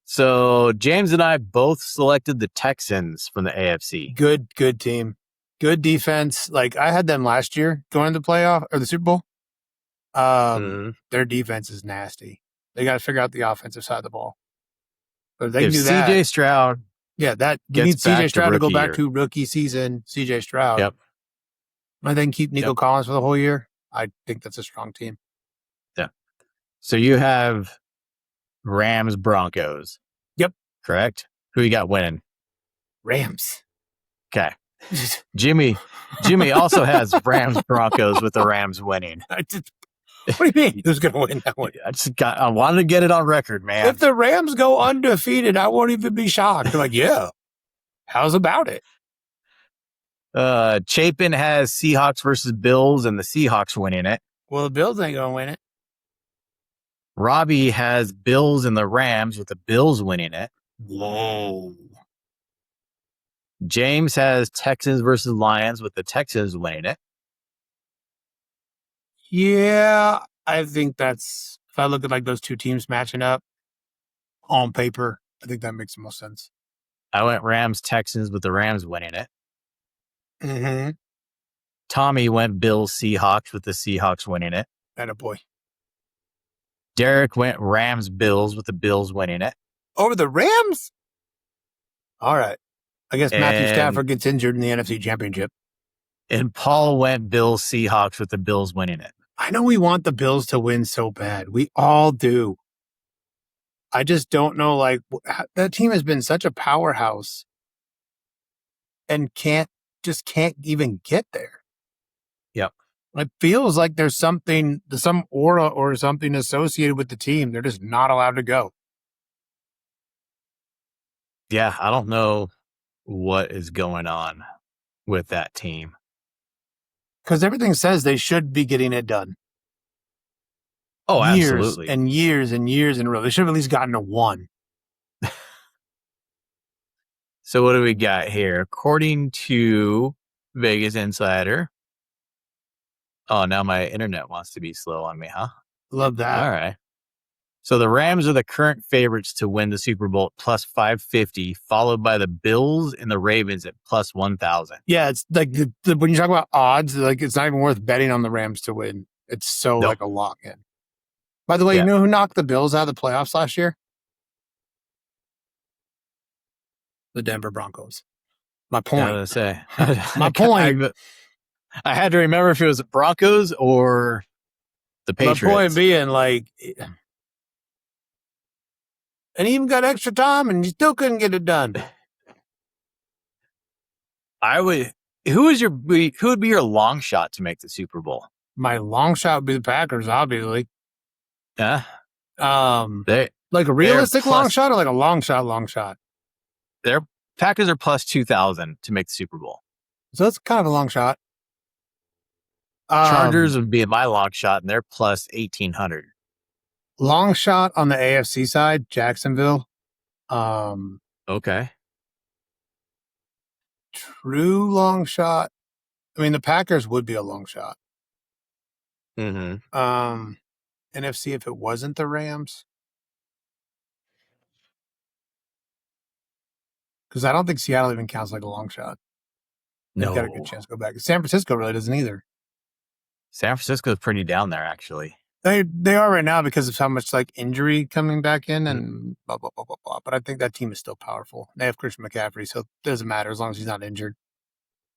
So James and I both selected the Texans from the AFC. Good team. Good defense. Like I had them last year going to the playoff or the Super Bowl. Their defense is nasty. They got to figure out the offensive side of the ball. But if they can do that. CJ Stroud. Yeah, you need CJ Stroud to go back to rookie season. CJ Stroud. Yep. I think keep Nico Collins for the whole year. I think that's a strong team. Yeah. So you have Rams, Broncos. Yep. Correct? Who you got winning? Rams. Okay. Jimmy also has Rams, Broncos with the Rams winning. What do you mean? Who's going to win that one? I wanted to get it on record, man. If the Rams go undefeated, I won't even be shocked. I'm like, yeah. How's about it? Chapin has Seahawks versus Bills and the Seahawks winning it. Well, the Bills ain't going to win it. Robbie has Bills and the Rams with the Bills winning it. Whoa. James has Texans versus Lions with the Texans winning it. Yeah, I think that's, if I look at like those two teams matching up on paper, I think that makes the most sense. I went Rams, Texans with the Rams winning it. Mm-hmm. Tommy went Bills, Seahawks with the Seahawks winning it. Attaboy. Derek went Rams, Bills with the Bills winning it. Over the Rams? All right. I guess Matthew Stafford gets injured in the NFC Championship. And Paul went Bills Seahawks with the Bills winning it. I know we want the Bills to win so bad. We all do. I just don't know. Like, that team has been such a powerhouse and can't even get there. Yep. It feels like there's some aura or something associated with the team. They're just not allowed to go. Yeah, I don't know what is going on with that team. Because everything says they should be getting it done. Oh, years absolutely. and years and years in a row. They should have at least gotten a 1. So what do we got here? According to Vegas Insider. Oh, now my internet wants to be slow on me, huh? Love that. All right. So the Rams are the current favorites to win the Super Bowl at plus 550, followed by the Bills and the Ravens at plus 1,000. Yeah, it's like when you talk about odds, like it's not even worth betting on the Rams to win. It's so like a lock in. By the way, you know who knocked the Bills out of the playoffs last year? The Denver Broncos. My point. I was say. My point. I had to remember if it was the Broncos or the Patriots. My point being, like, and he even got extra time, and you still couldn't get it done. Who would be your long shot to make the Super Bowl? My long shot would be the Packers, obviously. Yeah. Like a realistic long shot or like a long shot? Their Packers are plus 2,000 to make the Super Bowl. So it's kind of a long shot. Chargers would be my long shot, and they're plus 1,800. Long shot on the AFC side, Jacksonville. Okay. True long shot. I mean, the Packers would be a long shot. Mm-hmm. NFC if it wasn't the Rams. Because I don't think Seattle even counts like a long shot. They've got a good chance to go back. San Francisco really doesn't either. San Francisco's pretty down there, actually. They are right now because of how much like injury coming back in and blah, blah, blah, blah, blah. But I think that team is still powerful. They have Christian McCaffrey, so it doesn't matter as long as he's not injured.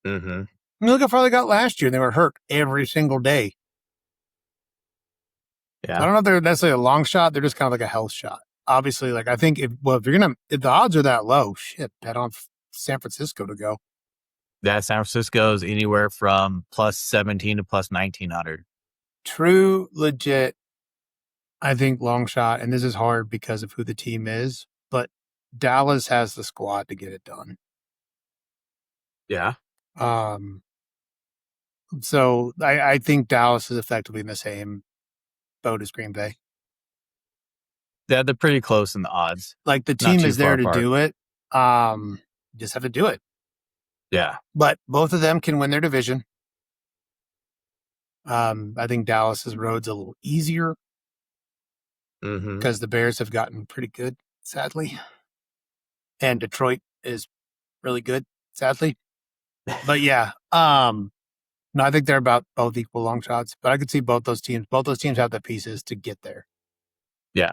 Mm-hmm. I mean, look how far they got last year. They were hurt every single day. Yeah. I don't know if they're necessarily a long shot. They're just kind of like a health shot. Obviously, like I think if the odds are that low, shit, bet on San Francisco to go. Yeah, San Francisco's anywhere from plus 17 to plus 1,900. True, legit. I think long shot, and this is hard because of who the team is, but Dallas has the squad to get it done. Yeah. So I think Dallas is effectively in the same boat as Green Bay. Yeah, they're pretty close in the odds. Like the team is there to do it. You just have to do it. Yeah. But both of them can win their division. I think Dallas's road's a little easier because the Bears have gotten pretty good, sadly. And Detroit is really good, sadly. But yeah, no, I think they're about both equal long shots, but I could see both those teams. Both those teams have the pieces to get there. Yeah.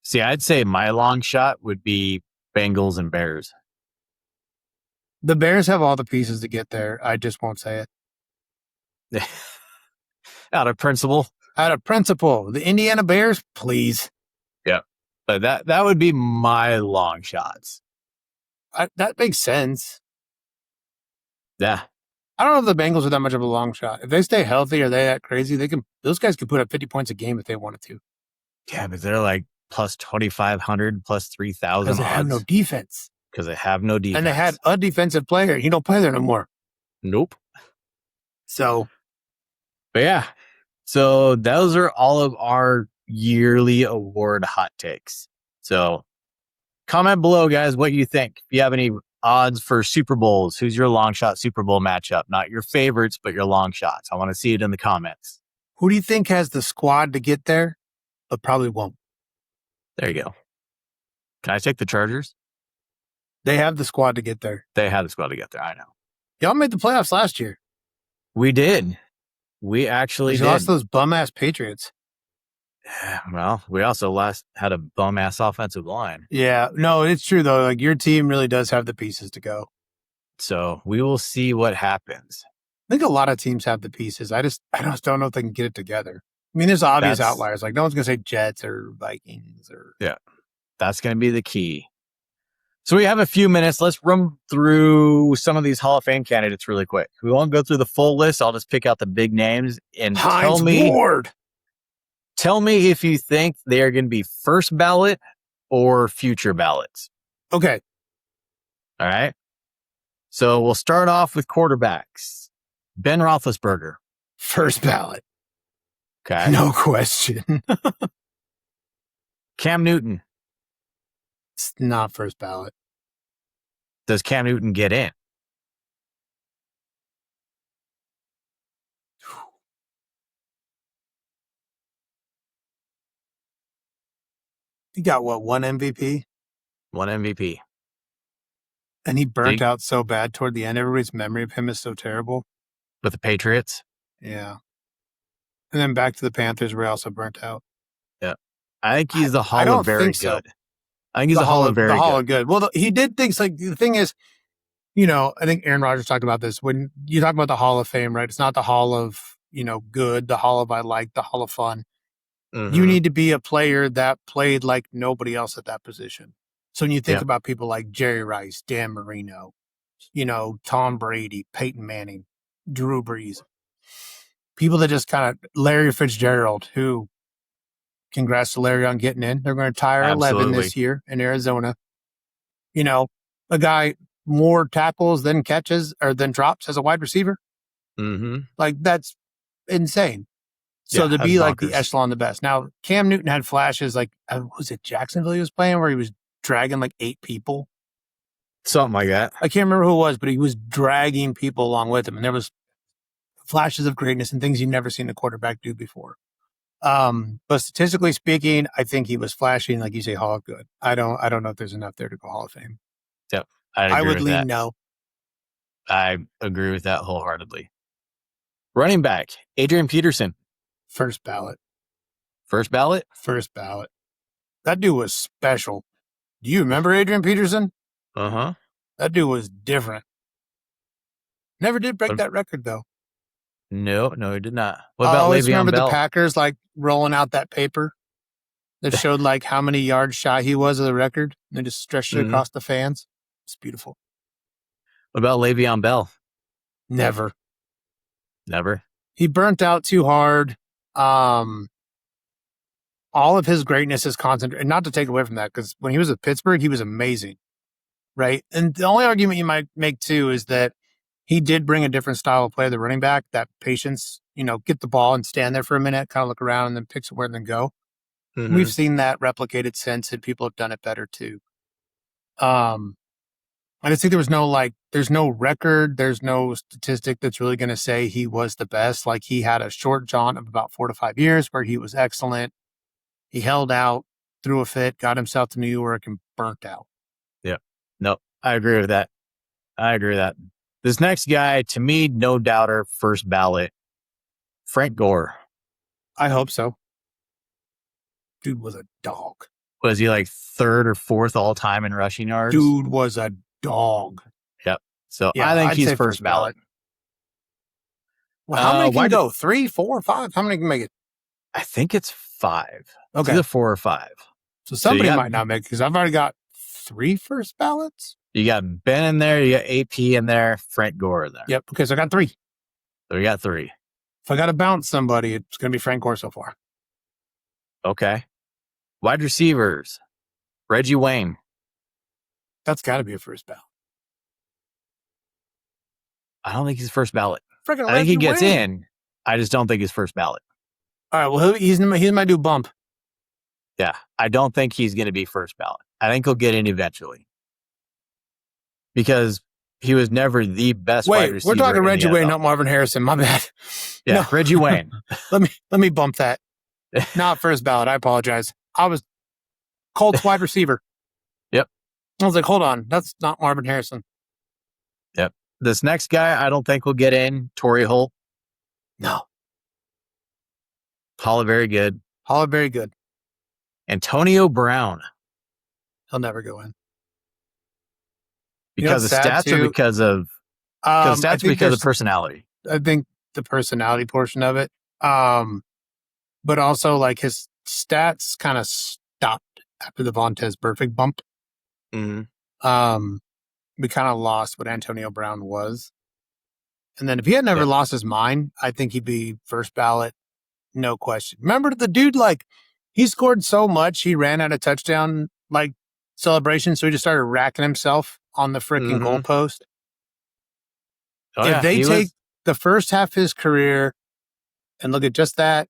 See, I'd say my long shot would be Bengals and Bears. The Bears have all the pieces to get there. I just won't say it. Out of principle. The Indiana Bears, please. Yeah. But that would be my long shots. That makes sense. Yeah. I don't know if the Bengals are that much of a long shot. If they stay healthy, are they that crazy? Those guys could put up 50 points a game if they wanted to. Yeah, but they're like plus 2,500, plus 3,000. Because they have no defense. And they had a defensive player. He don't play there no more. Nope. So. But yeah. So those are all of our yearly award hot takes. So comment below, guys, what you think. If you have any odds for Super Bowls, who's your long shot Super Bowl matchup? Not your favorites, but your long shots. I want to see it in the comments. Who do you think has the squad to get there, but probably won't? There you go. Can I take the Chargers? They have the squad to get there. They have the squad to get there. I know. Y'all made the playoffs last year. We did. We actually did. Lost those bum-ass Patriots. Well, we also had a bum-ass offensive line. Yeah. No, it's true, though. Like, your team really does have the pieces to go. So we will see what happens. think a lot of teams have the pieces. I just don't know if they can get it together. I mean, there's obvious outliers. Like no one's going to say Jets or Vikings or. Yeah, that's going to be the key. So we have a few minutes. Let's run through some of these Hall of Fame candidates really quick. We won't go through the full list. I'll just pick out the big names and Hines Ward. Tell me if you think they are going to be first ballot or future ballots. Okay. All right. So we'll start off with quarterbacks. Ben Roethlisberger. First ballot. Okay. No question. Cam Newton. It's not first ballot. Does Cam Newton get in? He got what, one MVP? One MVP. And he burnt out so bad toward the end. Everybody's memory of him is so terrible. With the Patriots? Yeah. And then back to the Panthers, where he also burnt out. Yeah. I think he's the Hall of Very so. Good. I think he's the Hall of Very Good. The Hall of Good. Well, he did things like, the thing is, you know, I think Aaron Rodgers talked about this. When you talk about the Hall of Fame, right? It's not the Hall of, you know, good, the Hall of I like, the Hall of fun. Mm-hmm. You need to be a player that played like nobody else at that position. So when you think about people like Jerry Rice, Dan Marino, you know, Tom Brady, Peyton Manning, Drew Brees, people that just kind of, Larry Fitzgerald, who, congrats to Larry on getting in. They're going to retire 11 this year in Arizona. You know, a guy more tackles than catches or than drops as a wide receiver. Mm-hmm. Like, that's insane. So to be like the echelon the best. Now, Cam Newton had flashes like, was it Jacksonville he was playing where he was dragging like 8 people? Something like that. I can't remember who it was, but he was dragging people along with him. And there was flashes of greatness and things you've never seen a quarterback do before. But statistically speaking, I think he was flashing, like you say, Hall of Good. I don't know if there's enough there to go Hall of Fame. Yep. I would lean no. I agree with that wholeheartedly. Running back, Adrian Peterson. First ballot. First ballot? First ballot. That dude was special. Do you remember Adrian Peterson? Uh-huh. That dude was different. Never did break that record, though. No, he did not. What about Le'Veon Bell? I always remember the Packers, like, rolling out that paper that showed, like, how many yards shy he was of the record. And they just stretched it across the fans. It's beautiful. What about Le'Veon Bell? Never. He burnt out too hard. All of his greatness is concentrated, and not to take away from that, because when he was at Pittsburgh, he was amazing, right? And the only argument you might make too is that he did bring a different style of play to the running back, that patience, you know, get the ball and stand there for a minute, kind of look around and then pick somewhere and then go. Mm-hmm. We've seen that replicated since, and people have done it better too. I just think there's no record, there's no statistic that's really going to say he was the best. Like, he had a short jaunt of about 4 to 5 years where he was excellent. He held out, threw a fit, got himself to New York, and burnt out. Yeah. No, I agree with that. This next guy, to me, no doubter, first ballot, Frank Gore. I hope so. Dude was a dog. Was he like 3rd or 4th all time in rushing yards? Dude was a dog. Yep. So yeah, I think he's first ballot. Well, how many can go? 3, 4, 5? How many can make it? I think it's 5. Okay. It's either 4 or 5. So somebody might not make it, because I've already got 3 first ballots. You got Ben in there, you got AP in there, Frank Gore in there. Yep. Okay, so I got 3. So we got 3. If I got to bounce somebody, it's going to be Frank Gore so far. Okay. Wide receivers, Reggie Wayne. That's got to be a first ballot. I don't think he's first ballot. I think he gets in. I just don't think he's first ballot. All right, well, he's my new bump. Yeah, I don't think he's going to be first ballot. I think he'll get in eventually. Because he was never the best wide receiver. We're talking Reggie Wayne, not Marvin Harrison. My bad. Yeah, no. Reggie Wayne. Let me bump that. Not first ballot. I apologize. I was Colts wide receiver. Yep. I was like, hold on. That's not Marvin Harrison. Yep. This next guy, I don't think will get in. Torrey Holt. No. Hall of Very Good. Hall of Very Good. Antonio Brown. He'll never go in. Because of stats or because of stats because of personality? I think the personality portion of it. But also like his stats kind of stopped after the Vontez Perfect bump. Mm-hmm. We kind of lost what Antonio Brown was. And then if he had never Yep. lost his mind, I think he'd be first ballot, no question. Remember the dude, like, he scored so much, he ran out of touchdown, like, celebration, so he just started racking himself on the freaking Mm-hmm. goalpost. Oh If yeah, they he take was. the first half of his career and look at just that,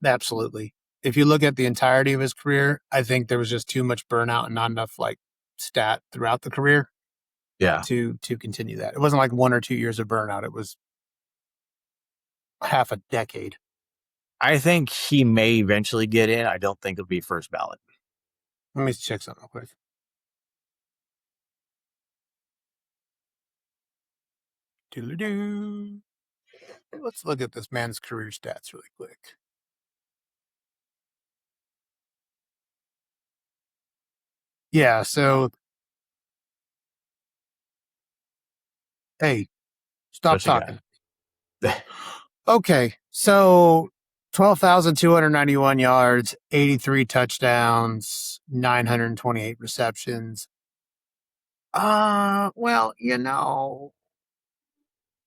absolutely. If you look at the entirety of his career, I think there was just too much burnout and not enough, like, stat throughout the career Yeah, to continue that. It wasn't like 1 or 2 years of burnout. It was half a decade. I think he may eventually get in. I don't think it'll be first ballot. Let me check something real quick. Doo-doo-doo. Let's look at this man's career stats really quick. Yeah, so hey, stop What you talking. got? Okay, so 12,291 yards, 83 touchdowns, 928 receptions. Well,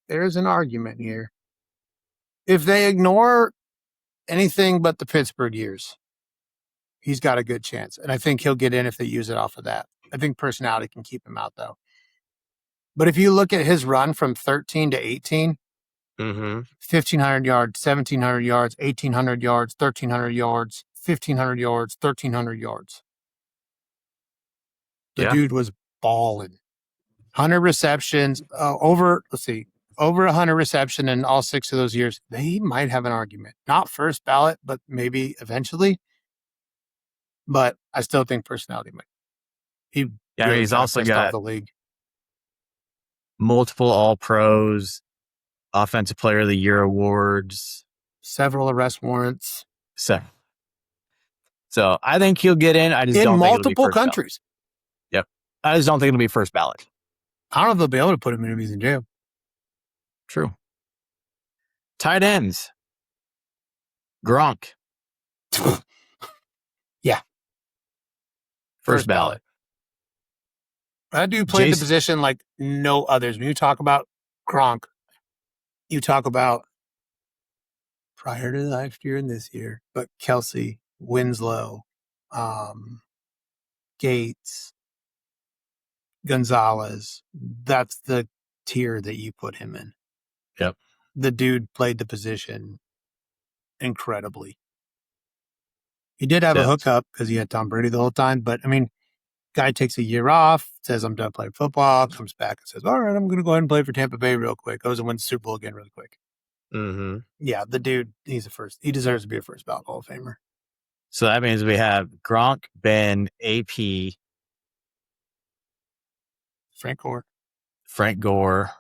there's an argument here. If they ignore anything but the Pittsburgh years, he's got a good chance. And I think he'll get in if they use it off of that. I think personality can keep him out, though. But if you look at his run from 13 to 18, Mm-hmm. 1,500 yards, 1,700 yards, 1,800 yards, 1,300 yards, 1,500 yards, 1,300 yards. The Yeah. dude was balling. 100 receptions, over 100 reception in all 6 of those years. They might have an argument. Not first ballot, but maybe eventually. But I still think personality might. He Yeah, I mean, really he's kind of also pissed off got the league. multiple All Pros, Offensive Player of the Year awards. Several arrest warrants So I think he'll get in. I just in don't think it'll be multiple first ballot. countries. Yep. I just don't think it'll be first ballot. I don't know if they'll be able to put him in if he's in jail. True. Tight ends. Gronk. Yeah. First ballot. That dude played the Jace. position like no others. When you talk about Gronk, you talk about prior to last year and this year, but Kelsey, Winslow, Gates, Gonzalez, that's the tier that you put him in. Yep. The dude played the position incredibly. He did have a hookup because he had Tom Brady the whole time, but I mean, guy takes a year off, says I'm done playing football, comes back and says, all right, I'm going to go ahead and play for Tampa Bay real quick. Goes and wins the Super Bowl again really quick. Mm-hmm. Yeah, the dude, he's a first. He deserves to be a first ballot Hall of Famer. So that means we have Gronk, Ben, AP, Frank Gore,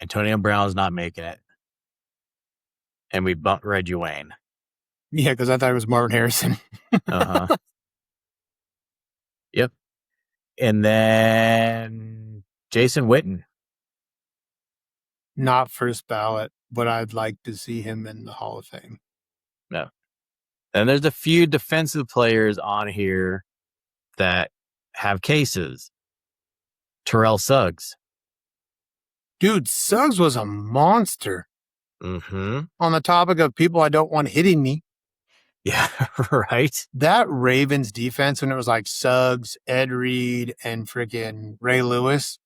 Antonio Brown's not making it, and we bumped Reggie Wayne. Yeah, because I thought it was Marvin Harrison. Uh-huh. Yep. And then Jason Witten. Not first ballot, but I'd like to see him in the Hall of Fame. No. And there's a few defensive players on here that have cases. Terrell Suggs. Dude, Suggs was a monster. Mm-hmm. On the topic of people I don't want hitting me, Yeah, right. that Ravens defense, when it was like Suggs, Ed Reed, and freaking Ray Lewis,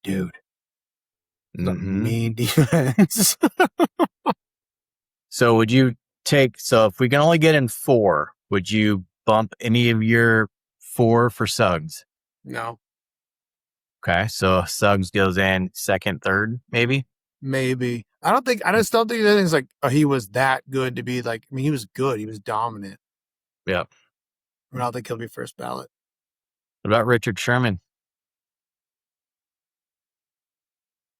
dude, the mean defense. So would you so if we can only get in 4, would you bump any of your 4 for Suggs? No, Okay, so Suggs goes in second, third, maybe? maybe. I just don't think anything's like, oh, he was that good to be like, I mean, he was good. He was dominant. Yep. I don't think he'll be first ballot. What about Richard Sherman?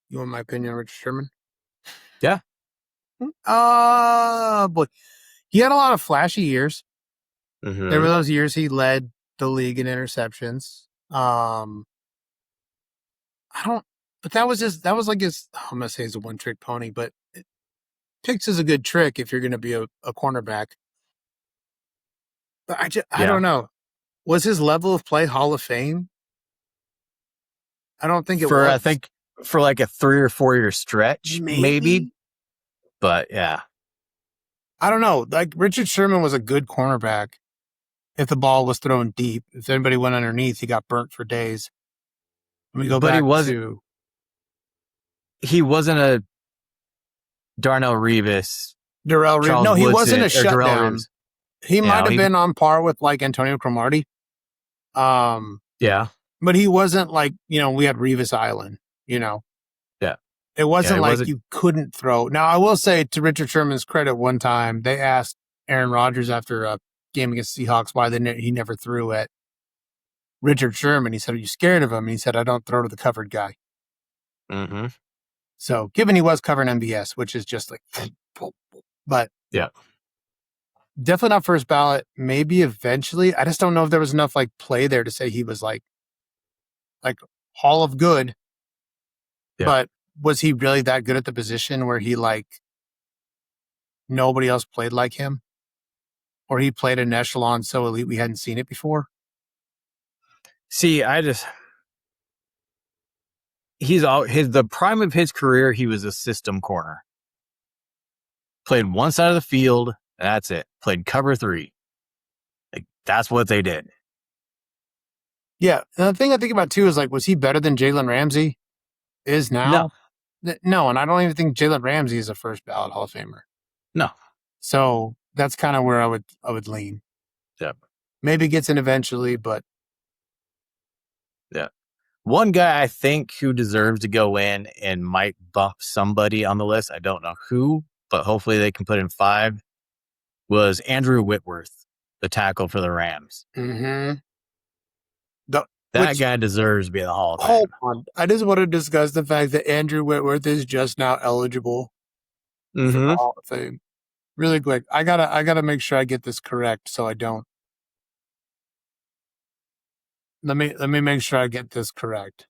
You want my opinion on Richard Sherman? Yeah. Boy, he had a lot of flashy years. Mm-hmm. There were those years he led the league in interceptions. I don't But that was like his, I'm going to say he's a one-trick pony, but picks is a good trick if you're going to be a cornerback. But I Yeah. don't know. Was his level of play Hall of Fame? I don't think it I was. think for like a 3 or 4 year stretch, maybe. Maybe. But yeah. I don't know. Like Richard Sherman was a good cornerback if the ball was thrown deep. If anybody went underneath, he got burnt for days. Let me go But back to he wasn't a Darnell Revis, Darrell Reeves. Charles No, he wasn't a Woodson, or Darrell shutdown. Reeves. He You might know, have been on par with like Antonio Cromartie. Yeah. But he wasn't like, we had Revis Island, Yeah. It wasn't it like wasn't- you couldn't throw. Now, I will say to Richard Sherman's credit, one time they asked Aaron Rodgers after a game against the Seahawks why he never threw at Richard Sherman. He said, "Are you scared of him?" And he said, "I don't throw to the covered guy." Mm-hmm. So, given he was covering MBS, which is just like, but Yeah. definitely not first ballot. Maybe eventually. I just don't know if there was enough like play there to say he was like Hall of Good. Yeah. But was he really that good at the position where he like nobody else played like him? Or he played an echelon so elite we hadn't seen it before? See, the prime of his career, he was a system corner. Played one side of the field, and that's it. Played cover 3. Like, that's what they did. Yeah. And the thing I think about too is like, was he better than Jalen Ramsey is now? No, and I don't even think Jalen Ramsey is a first ballot Hall of Famer. No. So that's kind of where I would lean. Yeah. Maybe gets in eventually, but yeah. One guy I think who deserves to go in and might bump somebody on the list, I don't know who, but hopefully they can put in 5, was Andrew Whitworth, the tackle for the Rams. Mm-hmm. That guy deserves to be in the Hall of Fame. Hold on. I just want to discuss the fact that Andrew Whitworth is just now eligible for the Hall of Fame. Really quick. I gotta make sure I get this correct so I don't. Let me make sure I get this correct.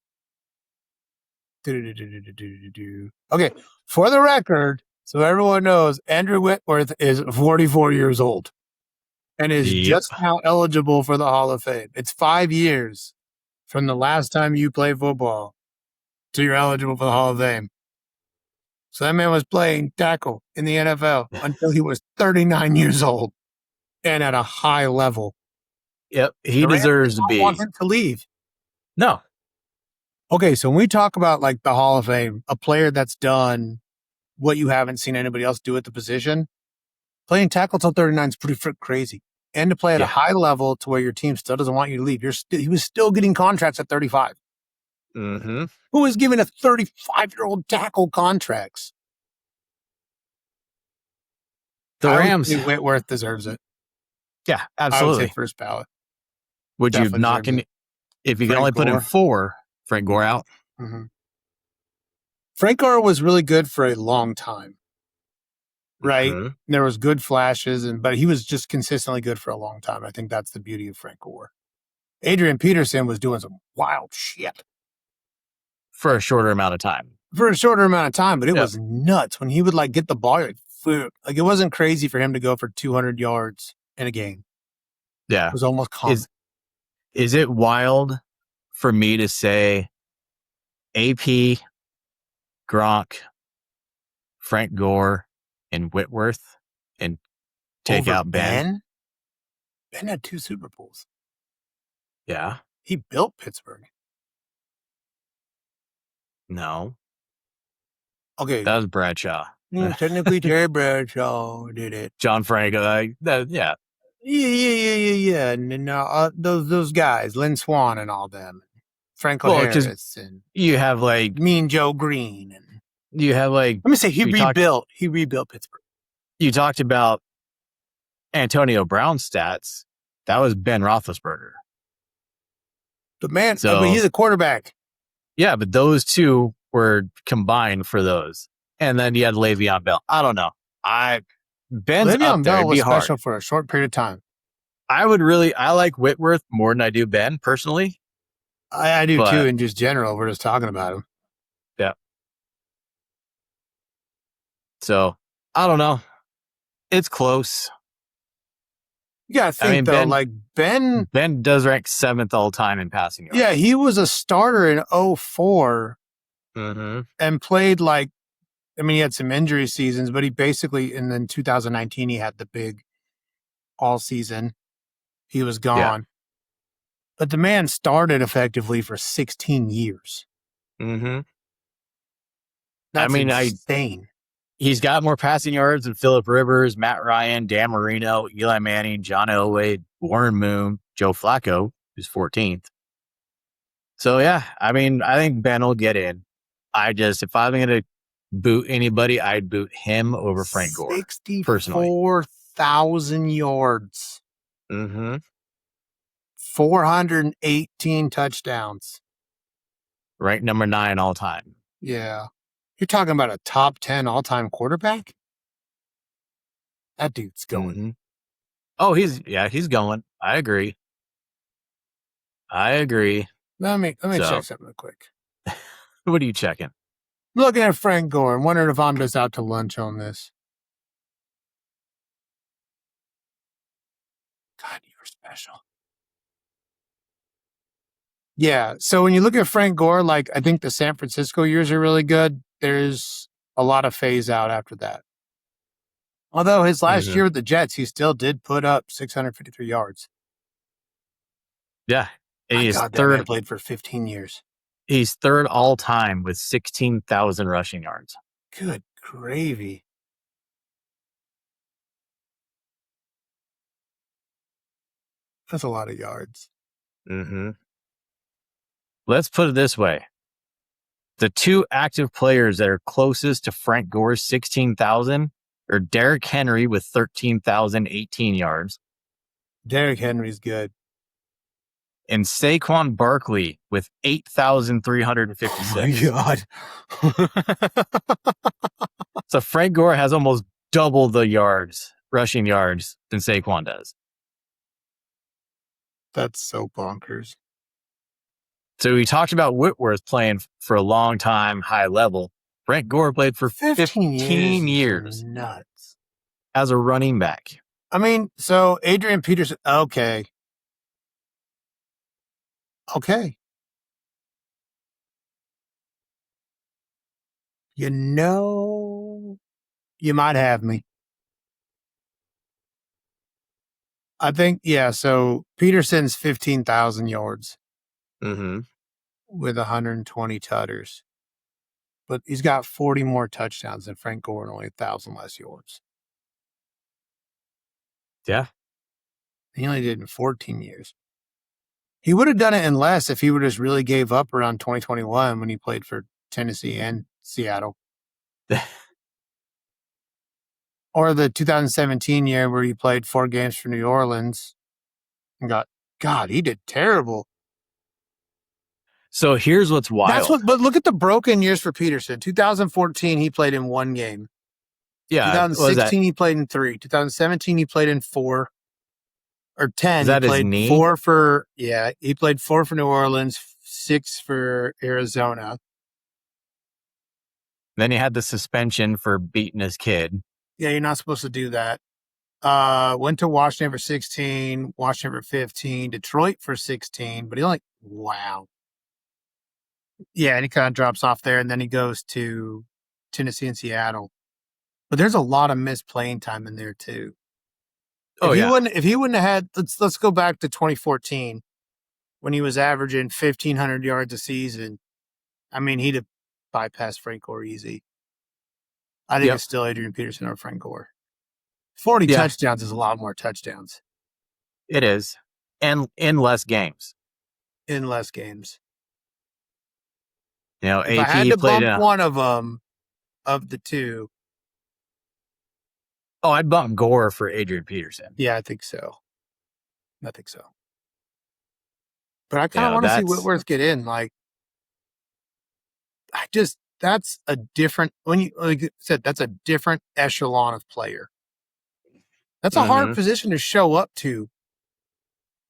Okay. For the record, so everyone knows, Andrew Whitworth is 44 years old and is just now eligible for the Hall of Fame. It's 5 years from the last time you played football to you're eligible for the Hall of Fame. So that man was playing tackle in the NFL until he was 39 years old and at a high level. Yep, he deserves to be. I want him to leave. No. Okay, so when we talk about like the Hall of Fame, a player that's done what you haven't seen anybody else do at the position, playing tackle till 39 is pretty crazy. And to play at a high level to where your team still doesn't want you to leave. He was still getting contracts at 35. Mm-hmm. Who was giving a 35-year-old tackle contracts? The Rams. Whitworth deserves it. Yeah, absolutely. I would say first ballot. Would definitely you knock in, if you can only put in 4, Frank Gore out? Mm-hmm. Frank Gore was really good for a long time. Right? Mm-hmm. There was good flashes, but he was just consistently good for a long time. I think that's the beauty of Frank Gore. Adrian Peterson was doing some wild shit. For a shorter amount of time. But it was nuts. When he would like get the ball, like it wasn't crazy for him to go for 200 yards in a game. Yeah. It was almost common. Is it wild for me to say AP, Gronk, Frank Gore, and Whitworth and take over out Ben? Ben had 2 Super Bowls. Yeah. He built Pittsburgh. No. Okay. That was Bradshaw. Technically, Terry Bradshaw did it. John Franco. Yeah. Yeah. And those guys, Lynn Swann and all them. Franco Harris. And you have like Mean Joe Green. And you have like. Let me say he rebuilt Pittsburgh. You talked about Antonio Brown's stats. That was Ben Roethlisberger. The man, but he's a quarterback. Yeah, but those two were combined for those. And then you had Le'Veon Bell. I don't know. Ben's Le'Veon up there. Bell was hard. special for a short period of time. I like Whitworth more than I do Ben, personally. I do too, in just general. We're just talking about him. So I don't know. It's close. You gotta I think mean, though, like Ben, Ben does rank 7th all time in passing yards. yeah, he was a starter in 04 Mm-hmm. and played like, I mean, he had some injury seasons, but he basically, and then 2019, he had the big all season. He was Yeah. gone. But the man started effectively for 16 years. Mm-hmm. I That's mean, insane. he's got more passing yards than Phillip Rivers, Matt Ryan, Dan Marino, Eli Manning, John Elway, Warren Moon, Joe Flacco, who's 14th. So yeah, I mean, I think Ben will get in. If I'm going to boot anybody, I'd boot him over Frank Gore, personally. 64,000 yards, Mm-hmm. 418 touchdowns. Ranked number 9 all time. Yeah. You're talking about a top 10 all time quarterback? That dude's going. Mm-hmm. Oh, he's going. I agree. Let me check something real quick. What are you checking? Looking at Frank Gore and wondering if I'm just out to lunch on this. God, you were special. Yeah. So when you look at Frank Gore, like I think the San Francisco years are really good. There's a lot of phase out after that. Although his last year with the Jets, he still did put up 653 yards. Yeah. My He's God, that third. man played for 15 years. He's third all time with 16,000 rushing yards. Good gravy. That's a lot of yards. Mm-hmm. Let's put it this way. The 2 active players that are closest to Frank Gore's 16,000 are Derrick Henry with 13,018 yards. Derrick Henry's good. And Saquon Barkley with 8,356. Oh my God. So Frank Gore has almost double the rushing yards, than Saquon does. That's so bonkers. So we talked about Whitworth playing for a long time, high level. Frank Gore played for 15 years nuts. as a running back. I mean, so Adrian Peterson, okay. You know, you might have me. I think, yeah, so Peterson's 15,000 yards Mm-hmm. with 120 tutters. But he's got 40 more touchdowns than Frank Gore and only 1,000 less yards. Yeah. He only did it in 14 years. He would have done it in less if he would have just really gave up around 2021 when he played for Tennessee and Seattle. Or the 2017 year where he played 4 games for New Orleans and God, he did terrible. So here's what's wild. But look at the broken years for Peterson. 2014, he played in 1 game. Yeah. 2016, he played in 3. 2017, he played in 4 or 10. Is that he played his knee? 4 for, yeah, he played 4 for New Orleans, 6 for Arizona. Then he had the suspension for beating his kid. Yeah, you're not supposed to do that. Went to Washington for 16, Washington for 15, Detroit for 16, but wow. Yeah, and he kind of drops off there, and then he goes to Tennessee and Seattle. But there's a lot of missed playing time in there too. If he wouldn't have had, let's go back to 2014 when he was averaging 1,500 yards a season. I mean, he'd have bypassed Frank Gore easy. I think it's still Adrian Peterson or Frank Gore. 40 touchdowns is a lot more touchdowns. It is. And in less games. In less games. You know, if AP I had to played bump one of them, of the two. Oh, I'd bump Gore for Adrian Peterson. Yeah, I think so. But I kind of want to see Whitworth get in. That's a different, when you like I said, that's a different echelon of player. That's a hard position to show up to.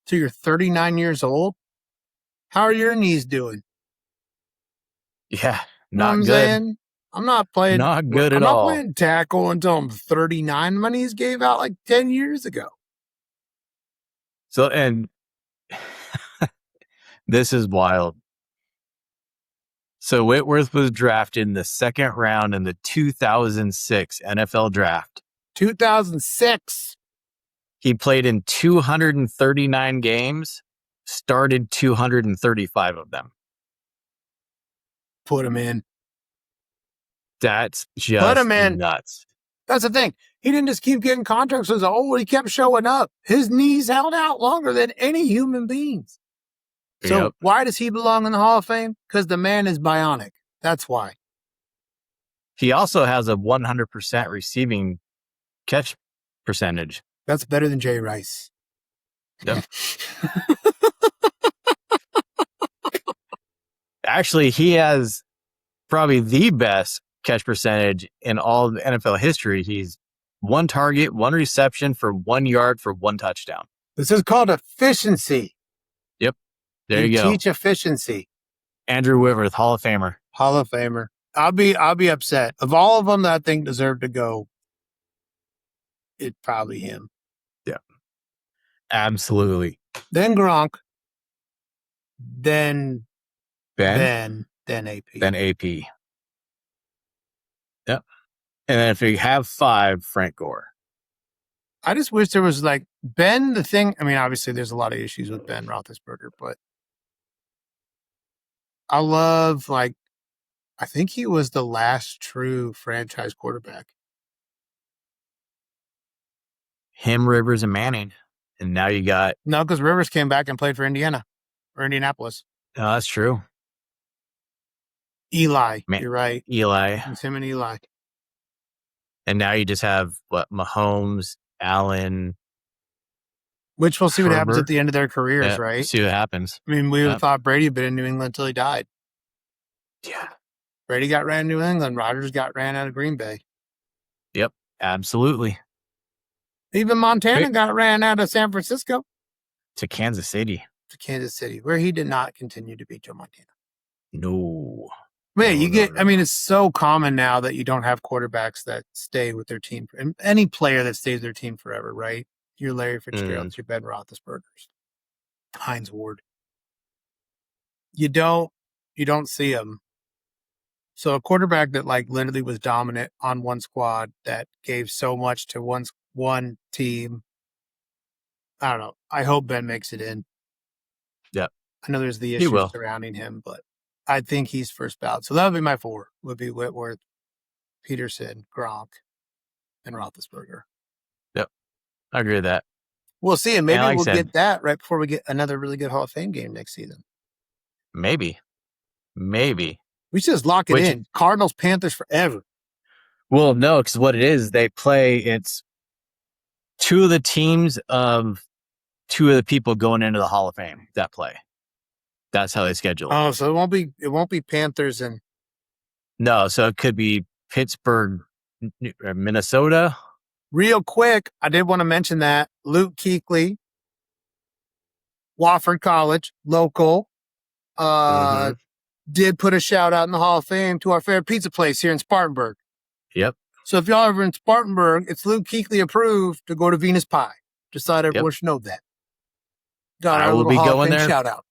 So you're 39 years old. How are your knees doing? Yeah, Not good. Saying? I'm not playing. Not good I'm at not all. playing tackle until I'm 39. My knees gave out like 10 years ago. So, and this is wild. So Whitworth was drafted in the second round in the 2006 NFL draft. 2006. He played in 239 games, started 235 of them. Put him in. That's Put just him in. nuts. That's the thing. He didn't just keep getting contracts as old. He kept showing up. His knees held out longer than any human beings. So why does he belong in the Hall of Fame? Because the man is bionic. That's why. He also has a 100% receiving catch percentage. That's better than Jay Rice. Yep. Actually, he has probably the best catch percentage in all of NFL history. He's 1 target, 1 reception for 1 yard for 1 touchdown. This is called efficiency. Yep. There you go. Teach efficiency. Andrew Whitworth, Hall of Famer. Hall of Famer. I'll be upset. Of all of them that I think deserve to go, it's probably him. Yeah. Absolutely. Then Gronk. Then Ben. Then AP. Then AP. Yep. And then if you have 5, Frank Gore. I just wish there was like Ben, the thing. I mean, obviously there's a lot of issues with Ben Roethlisberger, but I love, like, I think he was the last true franchise quarterback. Him, Rivers, and Manning. And now you got... No, because Rivers came back and played for Indiana or Indianapolis. Oh, that's true. Eli, you're right. Eli. It's him and Eli. And now you just have, Mahomes, Allen... Which we'll see what happens Herbert. at the end of their careers, right? See what happens. I mean, we would have thought Brady had been in New England until he died. Yeah. Brady got ran in New England. Rodgers got ran out of Green Bay. Yep, absolutely. Even Montana got ran out of San Francisco. To Kansas City. To Kansas City, where he did not continue to beat Joe Montana. No. Man, I mean, it's so common now that you don't have quarterbacks that stay with their team. And any player that stays with their team forever, right? Your Larry Fitzgerald's, your Ben Roethlisberger's, Hines Ward. You don't see them. So a quarterback that like literally was dominant on one squad that gave so much to one team. I don't know. I hope Ben makes it in. Yep. I know there's the issues surrounding him, but I think he's first ballot. So that would be my 4. Would be Whitworth, Peterson, Gronk, and Roethlisberger. Yep. I agree with that. We'll see. And maybe we'll get that right before we get another really good Hall of Fame game next season. Maybe. We should just lock it in. Cardinals, Panthers forever. Well, no, because what it is, it's 2 of the teams of 2 of the people going into the Hall of Fame that play. That's how they schedule it. Oh, so it won't be Panthers and... No, so it could be Pittsburgh, Minnesota. Real quick, I did want to mention that Luke Kuechly, Wofford College, local, did put a shout out in the Hall of Fame to our favorite pizza place here in Spartanburg. Yep. So if y'all are ever in Spartanburg, it's Luke Kuechly approved to go to Venus Pie. Just thought everyone should know that. Got our little Hall of Fame shout out.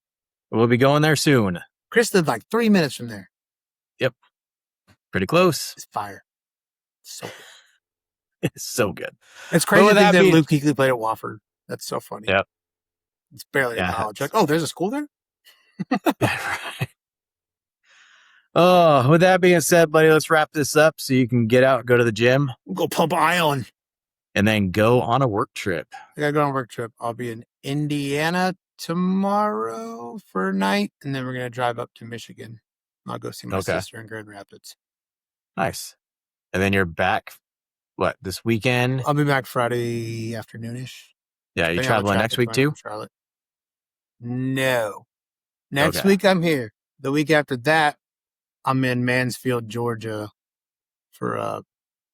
We'll be going there soon. Chris lived like 3 minutes from there. Yep. Pretty close. It's fire. So good. It's so good. It's crazy to think that Luke Kuechly played at Wofford. That's so funny. Yep. It's barely in college. Like, oh, there's a school there? Right. Oh, with that being said, buddy, let's wrap this up so you can get out, go to the gym. Go pump iron. And then go on a work trip. I gotta go on a work trip. I'll be in Indiana tomorrow for a night, and then we're gonna drive up to Michigan. I'll go see my sister in Grand Rapids. Nice. And then you're back, this weekend? I'll be back Friday afternoonish. Yeah, you traveling next week too? Charlotte. No. Next week I'm here. The week after that, I'm in Mansfield, Georgia for a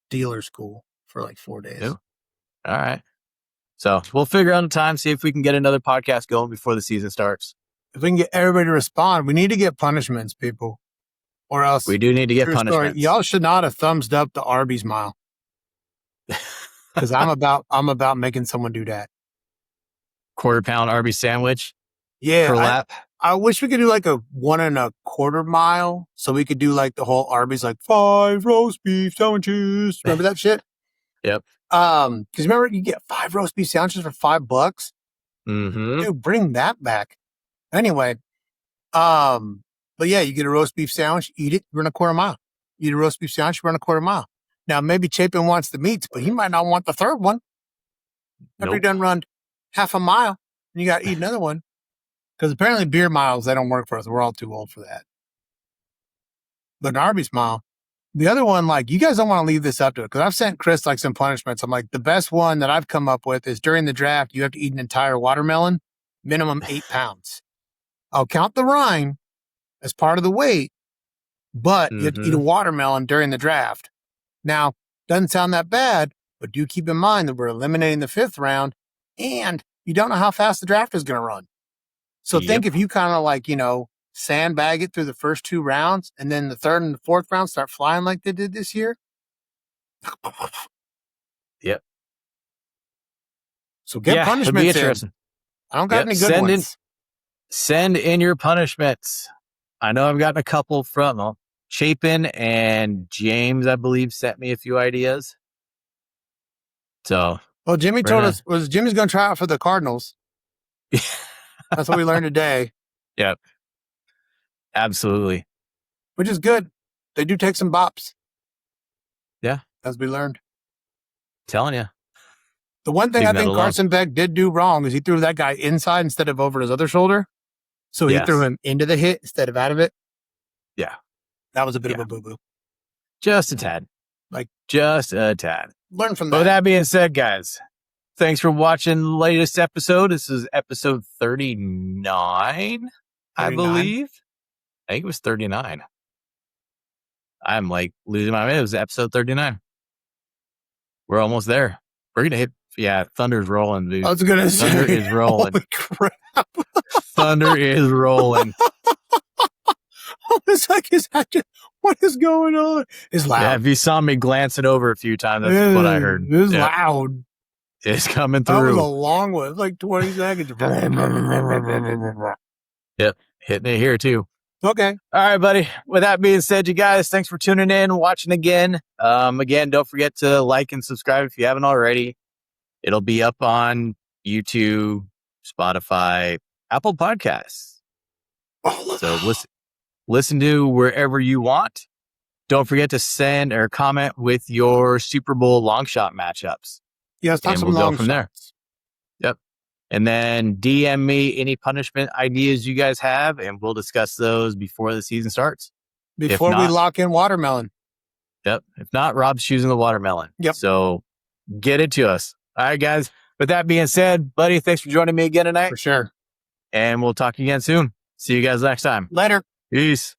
dealer school for like 4 days. Ooh. All right. So we'll figure out a time, see if we can get another podcast going before the season starts. If we can get everybody to respond, we need to get punishments, people. Or else, We do need to get true story, punishments. y'all should not have thumbs up the Arby's mile. Because I'm about making someone do that. Quarter-pound Arby's sandwich Yeah. per lap. I wish we could do like a 1.25 mile. So we could do like the whole Arby's, like 5 roast beef sandwiches. Remember that shit? Yep. Because remember, you get 5 roast beef sandwiches for $5. Mm-hmm. Dude, bring that back. Anyway, but yeah, you get a roast beef sandwich, eat it, run a quarter mile. Eat a roast beef sandwich, run a quarter mile. Now, maybe Chapin wants the meats, but he might not want the third one. After you done run half a mile, and you got to eat another one. Because apparently beer miles, they don't work for us. We're all too old for that. But an Arby's mile, the other one, like, you guys don't want to leave this up to it. Because I've sent Chris like some punishments. I'm like, the best one that I've come up with is during the draft, you have to eat an entire watermelon, minimum 8 pounds. I'll count the rind as part of the weight, but you have to eat a watermelon during the draft. Now, doesn't sound that bad, but do keep in mind that we're eliminating the 5th round, and you don't know how fast the draft is going to run. So think if you kind of like, sandbag it through the first 2 rounds, and then the 3rd and the 4th round start flying like they did this year. Yep. So get punishments in. I don't got any good ones. Send in your punishments. I know I've gotten a couple from Chapin and James, I believe, sent me a few ideas. So, well, Jimmy told us Jimmy's going to try out for the Cardinals. That's what we learned today. Yep. Absolutely. Which is good. They do take some bops. Yeah. As we learned. Telling you. The one thing I think Carson Beck did do wrong is he threw that guy inside instead of over his other shoulder. So he threw him into the hit instead of out of it. Yeah. That was a bit of a boo-boo. Just a tad. Just a tad. Learn from that. But with that being said, guys, thanks for watching the latest episode. This is episode 39, I believe. I think it was 39. I'm like losing my mind. It was episode 39. We're almost there. We're going to hit. Yeah, Thunder's rolling, dude. I was going to say. Thunder is rolling. Holy crap. Thunder is rolling. I was like, what is going on? It's loud. Yeah, if you saw me glancing over a few times, that's what I heard. It was loud. It's coming through. That was a long one. It was like 20 seconds. Yep, hitting it here too. Okay. All right, buddy. With that being said, you guys, thanks for tuning in, watching again. Again, don't forget to like and subscribe if you haven't already. It'll be up on YouTube, Spotify, Apple Podcasts. So listen to wherever you want. Don't forget to send or comment with your Super Bowl long shot matchups. Yeah, let's talk some long from there. Yep. And then DM me any punishment ideas you guys have, and we'll discuss those before the season starts. Before we lock in watermelon. Yep. If not, Rob's choosing the watermelon. Yep. So get it to us. All right, guys. With that being said, buddy, thanks for joining me again tonight. For sure. And we'll talk again soon. See you guys next time. Later. Peace.